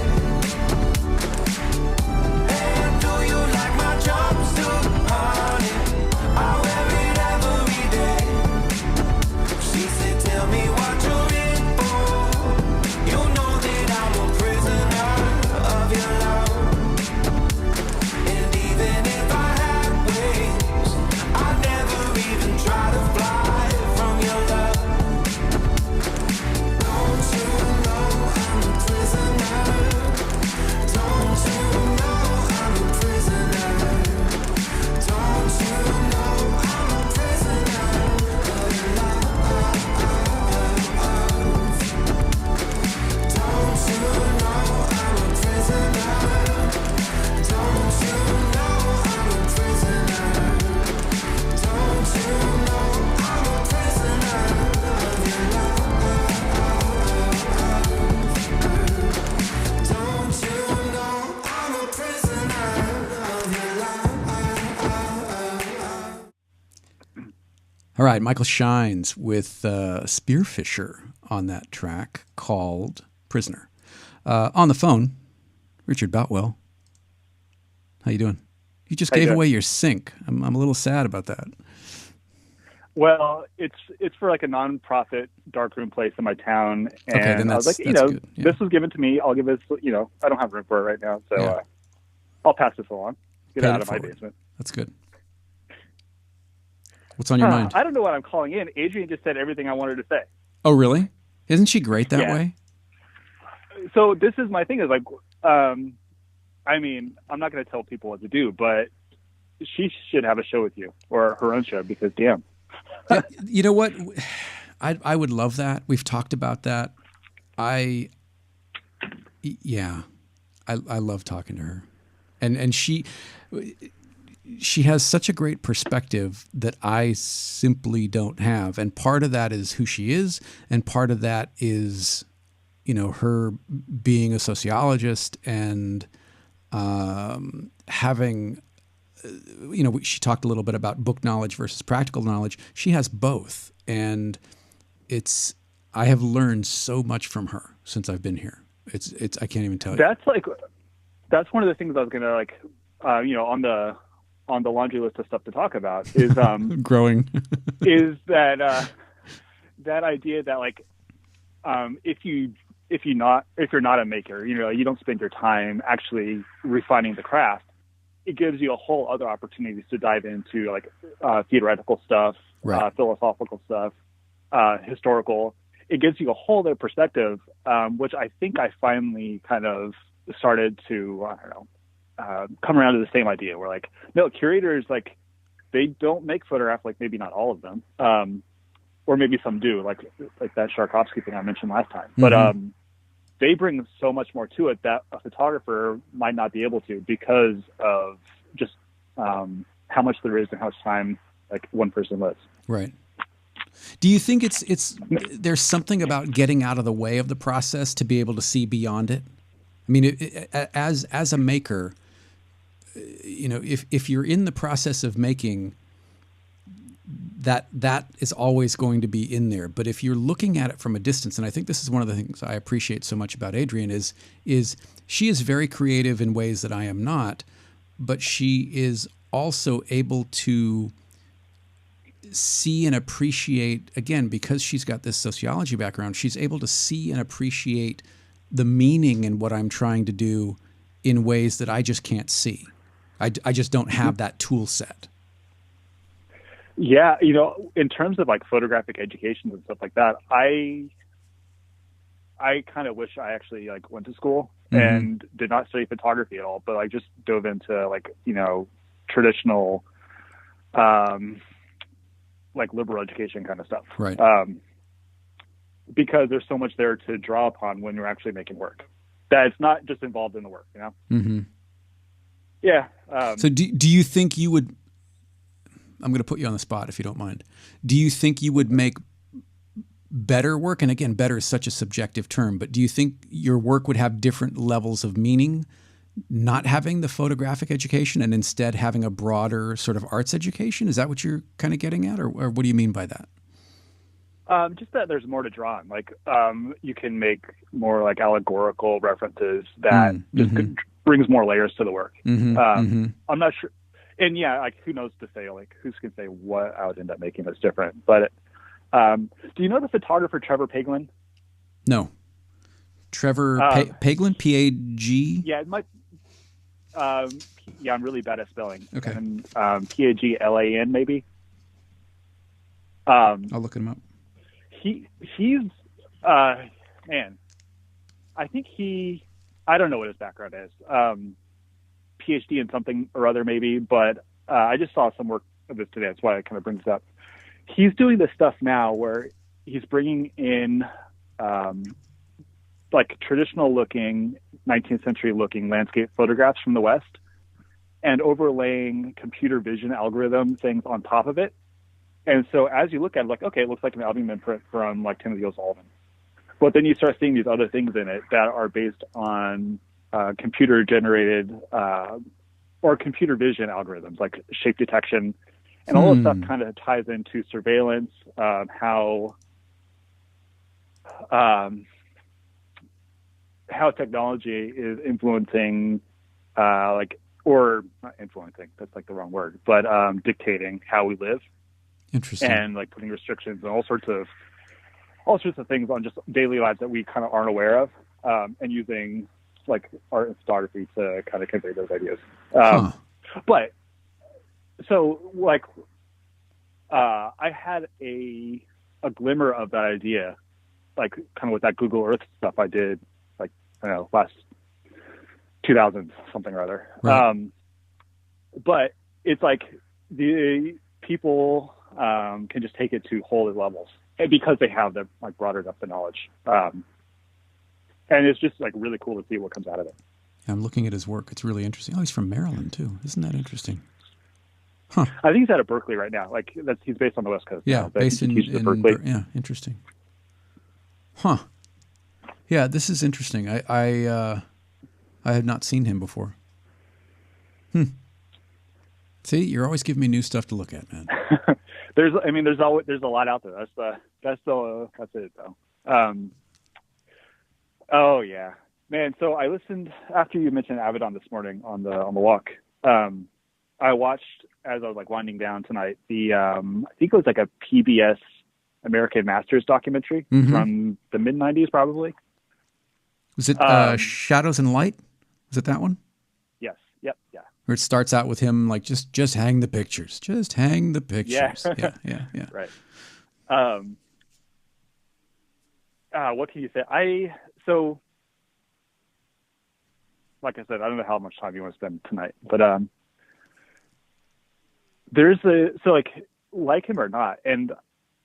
Hey, do you like my jumpsuit, honey? I wear it every day. She said, tell me what you're in for. You know that I'm a prisoner of your love. And even if I had wings, I'd never even try to fly from your love. Don't you know I'm a prisoner? Don't you know I'm a prisoner? Don't you know I'm a prisoner of your love? Don't you know I'm a prisoner? Don't you know I'm a prisoner? Don't you know I'm a prisoner of your love? Don't you know I'm a prisoner of your love? All right, Michael Shynes with Spearfisher on that track called Prisoner. On the phone, Richard Boutwell. How you doing? You just How you gave doing? away your sync. I'm a little sad about that. Well, it's for like a non-profit darkroom place in my town, and Okay, then I was that's like, good. Yeah. this was given to me. I'll give it. I don't have room for it right now, so Yeah. I'll pass this along. Get Paid it out it of my forward. basement. That's good. What's on your mind? I don't know what I'm calling in. Adrianne just said everything I wanted to say. Oh, really? Isn't she great that Yeah. way? So this is my thing is like, I mean, I'm not going to tell people what to do, but she should have a show with you or her own show because damn. Yeah, you know what? I would love that. We've talked about that. Yeah. I love talking to her, and she has such a great perspective that I simply don't have. And part of that is who she is, and part of that is, her being a sociologist and having, she talked a little bit about book knowledge versus practical knowledge. She has both, and I have learned so much from her since I've been here. It's I can't even tell you. That's one of the things I was gonna on the laundry list of stuff to talk about is growing is that that idea that if you're not a maker, you don't spend your time actually refining the craft, it gives you a whole other opportunities to dive into theoretical stuff, right. Philosophical stuff, historical. It gives you a whole other perspective, which I think I finally kind of started to, come around to the same idea where no, curators, they don't make photographs, maybe not all of them, or maybe some do, like that Sharkovsky thing I mentioned last time. But they bring so much more to it that a photographer might not be able to because of just how much there is and how much time one person lives. Right. Do you think there's something about getting out of the way of the process to be able to see beyond it? I mean, as a maker, if you're in the process of making, that is always going to be in there. But if you're looking at it from a distance, and I think this is one of the things I appreciate so much about Adrianne is she is very creative in ways that I am not, but she is also able to see and appreciate, again, because she's got this sociology background, she's able to see and appreciate the meaning in what I'm trying to do in ways that I just can't see. I just don't have that tool set. Yeah, in terms of photographic education and stuff like that, I kind of wish I actually went to school and did not study photography at all, but I just dove into traditional liberal education kind of stuff. Right. Because there's so much there to draw upon when you're actually making work. That it's not just involved in the work, Mm-hmm. Yeah. So do you think you would, I'm going to put you on the spot if you don't mind. Do you think you would make better work? And again, better is such a subjective term, but do you think your work would have different levels of meaning not having the photographic education and instead having a broader sort of arts education? Is that what you're kind of getting at, or what do you mean by that? Just that there's more to draw on. You can make more allegorical references that just brings more layers to the work. I'm not sure. And yeah, who knows to say, who's going to say what I would end up making that's different. But do you know the photographer Trevor Paglin? No. Trevor Paglin, P-A-G? Yeah, it might. I'm really bad at spelling. Okay. And P-A-G-L-A-N maybe. I'll look him up. He's man. I think I don't know what his background is. PhD in something or other maybe, but I just saw some work of this today. That's why it kind of brings it up. He's doing this stuff now where he's bringing in traditional looking 19th century looking landscape photographs from the West and overlaying computer vision algorithm things on top of it. And so as you look at it, okay, it looks like an albumin print from Timothy O'Sullivan. But then you start seeing these other things in it that are based on computer generated or computer vision algorithms like shape detection, and all this stuff kind of ties into surveillance, how technology is influencing, or not influencing, that's the wrong word, but dictating how we live. Interesting. And putting restrictions and all sorts of things on just daily lives that we kind of aren't aware of, and using art and photography to kind of convey those ideas. But so I had a glimmer of that idea, kind of with that Google Earth stuff I did, last 2000 something or other. Right. But it's the people can just take it to whole levels because they have the broader depth of knowledge. And it's just really cool to see what comes out of it. I'm looking at his work. It's really interesting. Oh, he's from Maryland too. Isn't that interesting? Huh. I think he's out of Berkeley right now. Like he's based on the West Coast. Yeah, now, but based he teaches in at Berkeley. Yeah, interesting. Huh. Yeah, this is interesting. I have not seen him before. See, you're always giving me new stuff to look at, man. there's a lot out there. That's it though. Oh yeah, man. So I listened after you mentioned Avedon this morning on the walk. I watched as I was like winding down tonight. I think it was like a PBS American Masters documentary from the mid '90s, probably. Was it Shadows and Light? Was it that one? Yes. Yep. Yeah. Where it starts out with him like just hang the pictures, just hang the pictures. Yeah. yeah. Right. What can you say? Like I said, I don't know how much time you want to spend tonight, but like him or not, and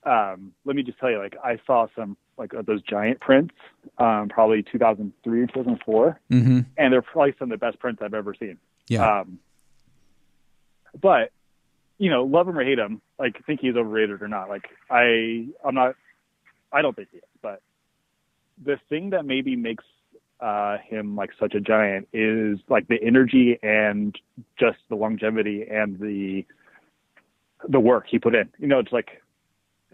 let me just tell you, like I saw some like of those giant prints, probably 2003 or 2004, and they're probably some of the best prints I've ever seen. Yeah. But love him or hate him, like think he's overrated or not, like I don't think he is, but the thing that maybe makes him like such a giant is like the energy and just the longevity and the work he put in. It's like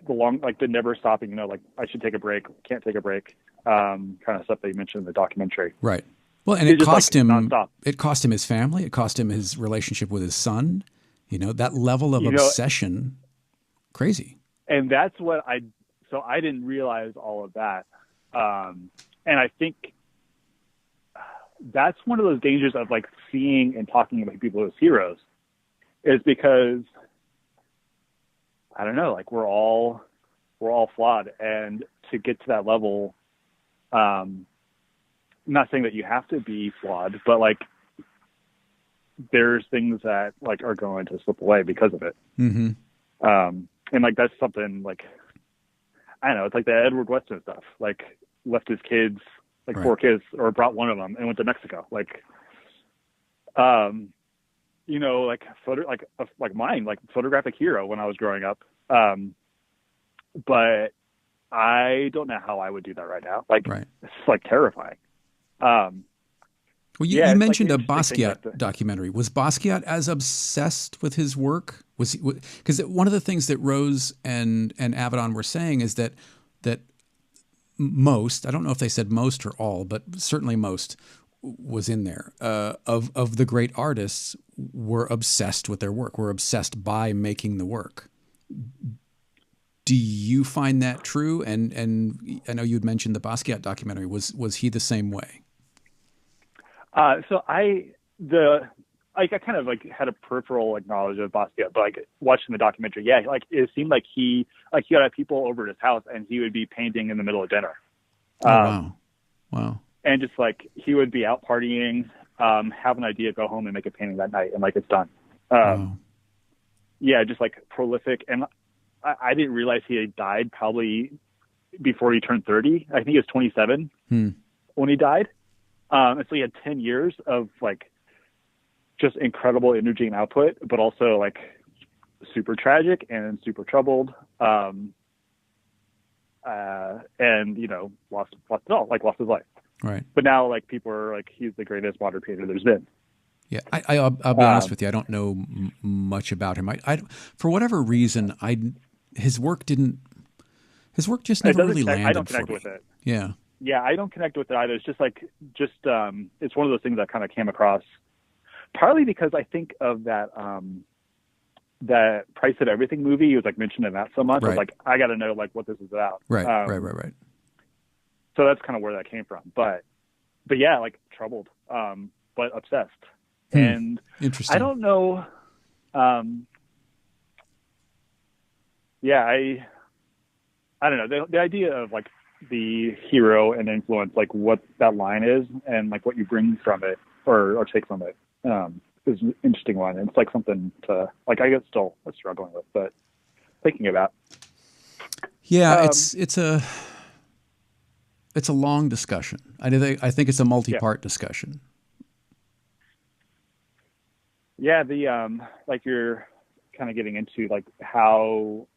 the never stopping, like I should take a break, can't take a break, kind of stuff that you mentioned in the documentary. Right. Well, and it cost him nonstop. It cost him his family. It cost him his relationship with his son. That level of obsession, crazy. And that's what I didn't realize all of that. And I think that's one of those dangers of like seeing and talking about people as heroes, is because I don't know, like we're all flawed, and to get to that level, I'm not saying that you have to be flawed, but like there's things that like are going to slip away because of it. And like that's something like I don't know, it's like the Edward Weston stuff, like left his kids, like right. 4 kids, or brought one of them and went to Mexico. Like, like mine, like photographic hero when I was growing up. But I don't know how I would do that right now. Like, right. It's like terrifying. Well, you mentioned like a Basquiat documentary. Was Basquiat as obsessed with his work? Because one of the things that Rose and Avedon were saying is that most, I don't know if they said most or all, but certainly most was in there, of the great artists were obsessed with their work, were obsessed by making the work. Do you find that true? And I know you'd mentioned the Basquiat documentary. Was he the same way? So I kind of like had a peripheral like knowledge of Basquiat, but like watching the documentary, yeah, like it seemed like he had people over at his house and he would be painting in the middle of dinner. Wow. And just like he would be out partying, have an idea, go home and make a painting that night, and like it's done. Wow. Yeah, just like prolific. And I didn't realize he had died probably before he turned 30. I think he was 27 when he died. And so he had 10 years of like just incredible energy and output, but also like super tragic and super troubled. And lost it all, like lost his life. Right. But now like people are like, he's the greatest modern painter there's been. Yeah. I'll be honest with you. I don't know much about him. I for whatever reason, his work just never really landed. I don't connect with it. Yeah. Yeah, I don't connect with it either. It's just it's one of those things I kind of came across, partly because I think of that Price of Everything movie. He was like mentioned in that so much. Right. I was like, I got to know like what this is about. Right. So that's kind of where that came from. But yeah, like troubled, but obsessed. And interesting. I don't know. Yeah, I don't know. The idea of like the hero and influence, like what that line is and like what you bring from it or take from it, is an interesting one. And it's like something to like, I guess still struggling with, but thinking about. Yeah, it's a long discussion. I think it's a multi-part discussion. Yeah, the like you're kind of getting into like how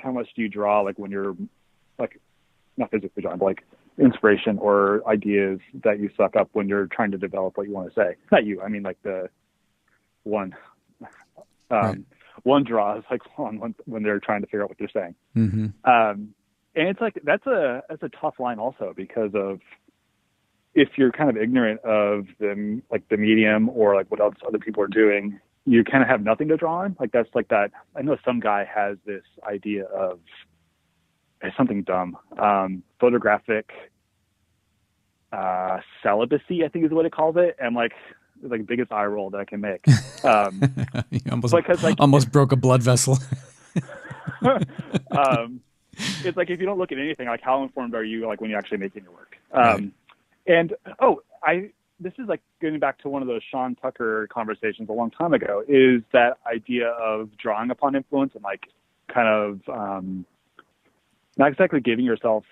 much do you draw like when you're like not physically drawing, but like inspiration or ideas that you suck up when you're trying to develop what you want to say. Not you, I mean like the one Right. one draws like on when they're trying to figure out what they're saying. Mm-hmm. And it's like that's a tough line also because of if you're kind of ignorant of the medium or like what else other people are doing, you kind of have nothing to draw on. Like that's like that. I know some guy has this idea of it's something dumb, photographic celibacy, I think is what it calls it, and like the biggest eye roll that I can make. Almost broke a blood vessel. It's like if you don't look at anything, like how informed are you like when you're actually making your work? Right. And this is like getting back to one of those Sean Tucker conversations a long time ago, is that idea of drawing upon influence and like kind of not exactly giving yourself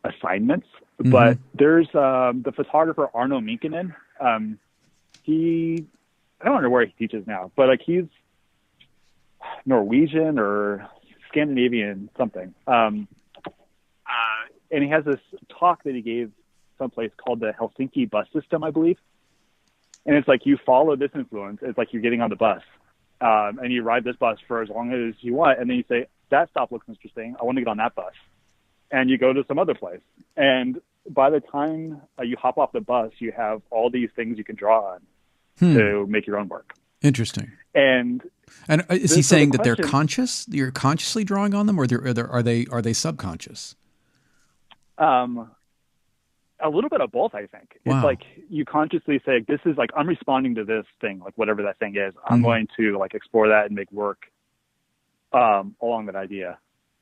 assignments, Mm-hmm. but there's the photographer Arno Minkinen. I don't know where he teaches now, but like he's Norwegian or Scandinavian something. And he has this talk that he gave someplace called the Helsinki bus system, I believe. And it's like you follow this influence. It's like you're getting on the bus, and you ride this bus for as long as you want. And then you say, that stop looks interesting. I want to get on that bus. And you go to some other place. And by the time you hop off the bus, you have all these things you can draw on to make your own work. Interesting. And is he saying that they're conscious? You're consciously drawing on them, or are they subconscious? A little bit of both, I think. Wow. It's like you consciously say, this is like, I'm responding to this thing, like whatever that thing is. I'm going to like explore that and make work along that idea.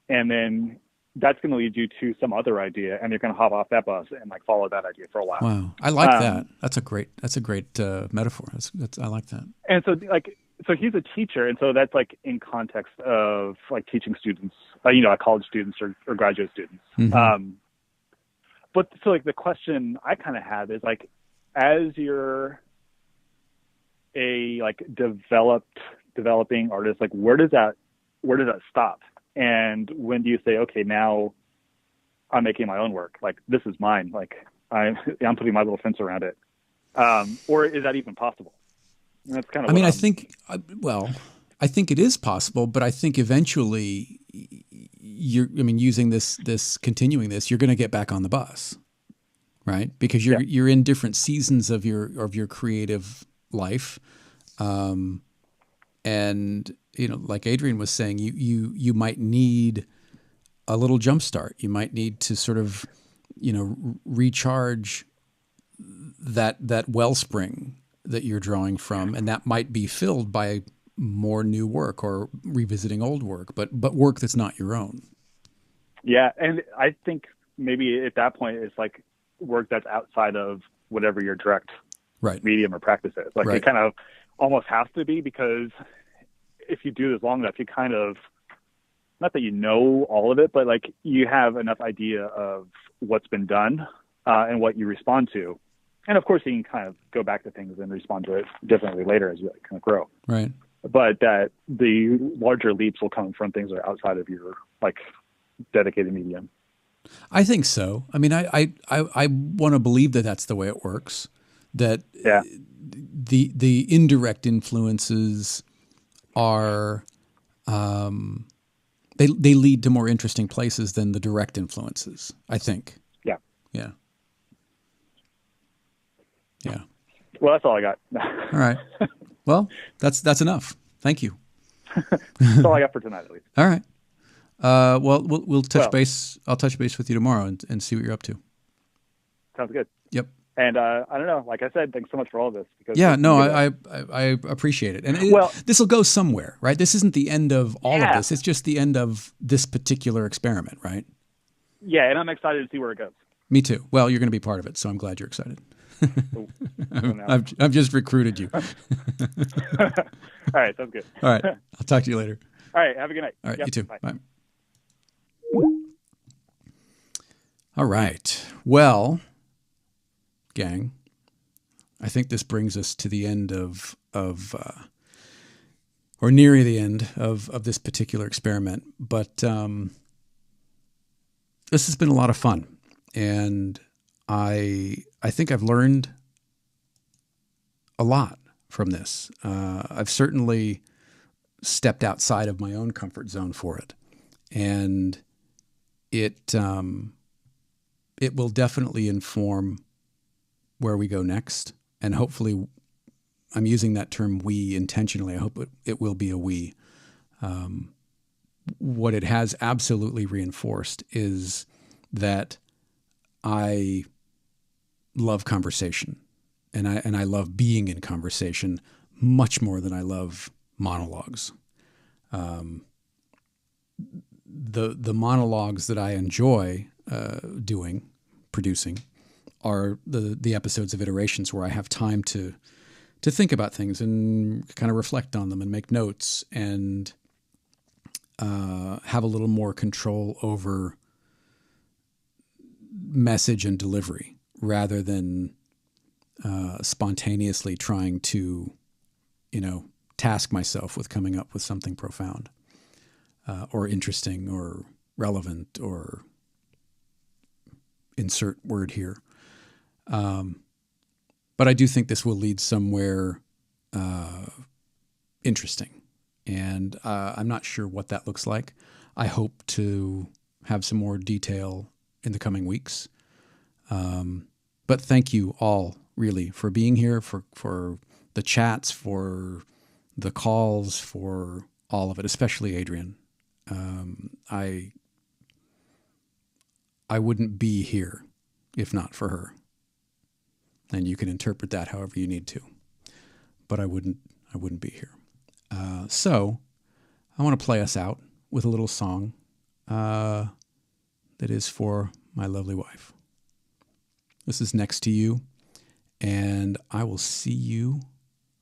And then that's going to lead you to some other idea, and you're going to hop off that bus and like follow that idea for a while. Wow. I like that. That's a great metaphor. I like that. And so he's a teacher. And so that's like in context of like teaching students, like college students or graduate students. Mm-hmm. But so like the question I kind of have is like, as you're a like developing artist, like where does that stop? And when do you say, okay, now I'm making my own work. Like this is mine. Like I'm putting my little fence around it. Or is that even possible? And that's kind of. I think it is possible, but I think eventually continuing this, you're going to get back on the bus, right? Because you're in different seasons of your creative life, and like Adrianne was saying, you might need a little jump start. You might need to sort of recharge that wellspring that you're drawing from, and that might be filled by more new work or revisiting old work, but work that's not your own. Yeah, and I think maybe at that point it's like work that's outside of whatever your direct medium or practice is. Like it kind of almost has to be, because if you do this long enough, you kind of, not that you know all of it, but like you have enough idea of what's been done and what you respond to. And of course you can kind of go back to things and respond to it differently later as you kind of grow. Right. But that the larger leaps will come from things that are outside of your like dedicated medium. I think so. I mean, I want to believe that that's the way it works. That the indirect influences are they lead to more interesting places than the direct influences, I think. Yeah. Yeah. Yeah. Well, that's all I got. All right. Well, that's enough. Thank you. That's all I got for tonight, at least. All right. Well, we'll touch base. I'll touch base with you tomorrow and see what you're up to. Sounds good. Yep. And I don't know. Like I said, thanks so much for all of this. Because I appreciate it. And this will go somewhere, right? This isn't the end of all of this. It's just the end of this particular experiment, right? Yeah, and I'm excited to see where it goes. Me too. Well, you're going to be part of it, so I'm glad you're excited. I've just recruited you. All right, sounds good. All right, I'll talk to you later. All right, have a good night. All right, you too. Bye. All right. Well, gang, I think this brings us to the end or near the end of this particular experiment. But this has been a lot of fun, and I think I've learned a lot from this. I've certainly stepped outside of my own comfort zone for it, and it will definitely inform where we go next. And hopefully, I'm using that term "we" intentionally. I hope it will be a "we." What it has absolutely reinforced is that I love conversation, and I love being in conversation much more than I love monologues. The monologues that I enjoy producing, are the episodes of Iterations where I have time to think about things and kind of reflect on them and make notes and have a little more control over message and delivery rather than spontaneously trying to, task myself with coming up with something profound or interesting or relevant or insert word here. But I do think this will lead somewhere interesting. And I'm not sure what that looks like. I hope to have some more detail in the coming weeks. But thank you all, really, for being here, for the chats, for the calls, for all of it, especially Adrianne. I wouldn't be here if not for her. And you can interpret that however you need to. But I wouldn't be here. So I want to play us out with a little song that is for my lovely wife. This is Next to You, and I will see you,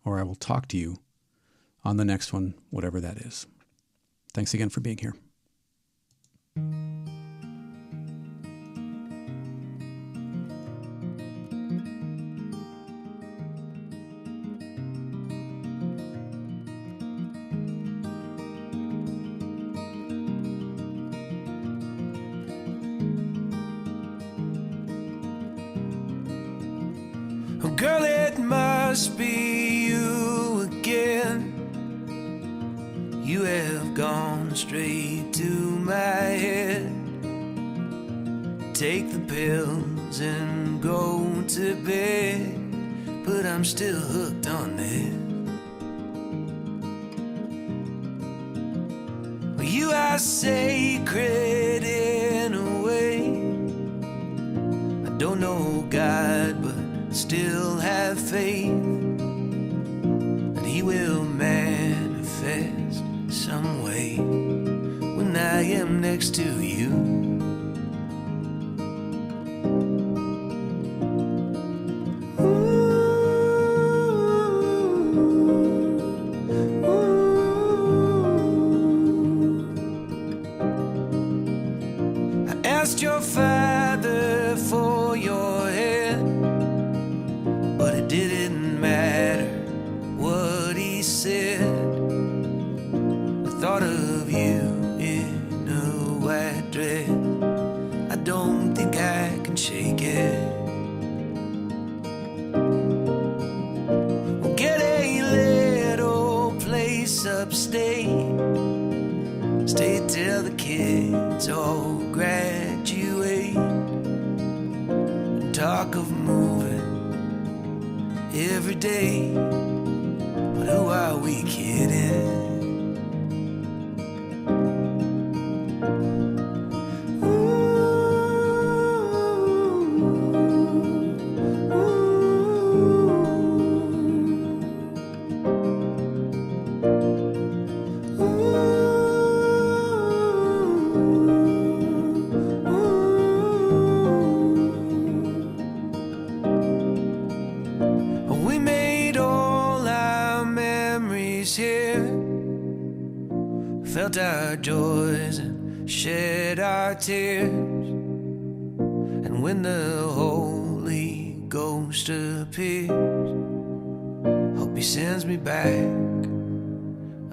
or I will talk to you on the next one, whatever that is. Thanks again for being here. Girl, it must be you again. You have gone straight to my head. Take the pills and go to bed, but I'm still hooked on this. Well, you are sacred in a way. I don't know God, but still have faith that He will manifest some way when I am next to you. I asked your father for your hand, but it didn't matter what he said. The thought of you in a white dress, I don't think I can shake it. We'll get a little place upstate, stay till the kids all graduate, and talk of moving every day, but who are we kidding? We made all our memories here, felt our joys and shed our tears. And when the Holy Ghost appears, sends me back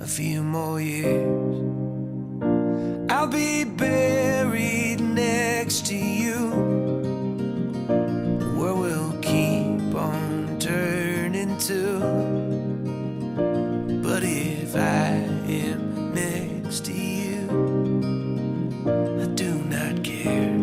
a few more years, I'll be buried next to you. The world will keep on turning too. But if I am next to you, I do not care.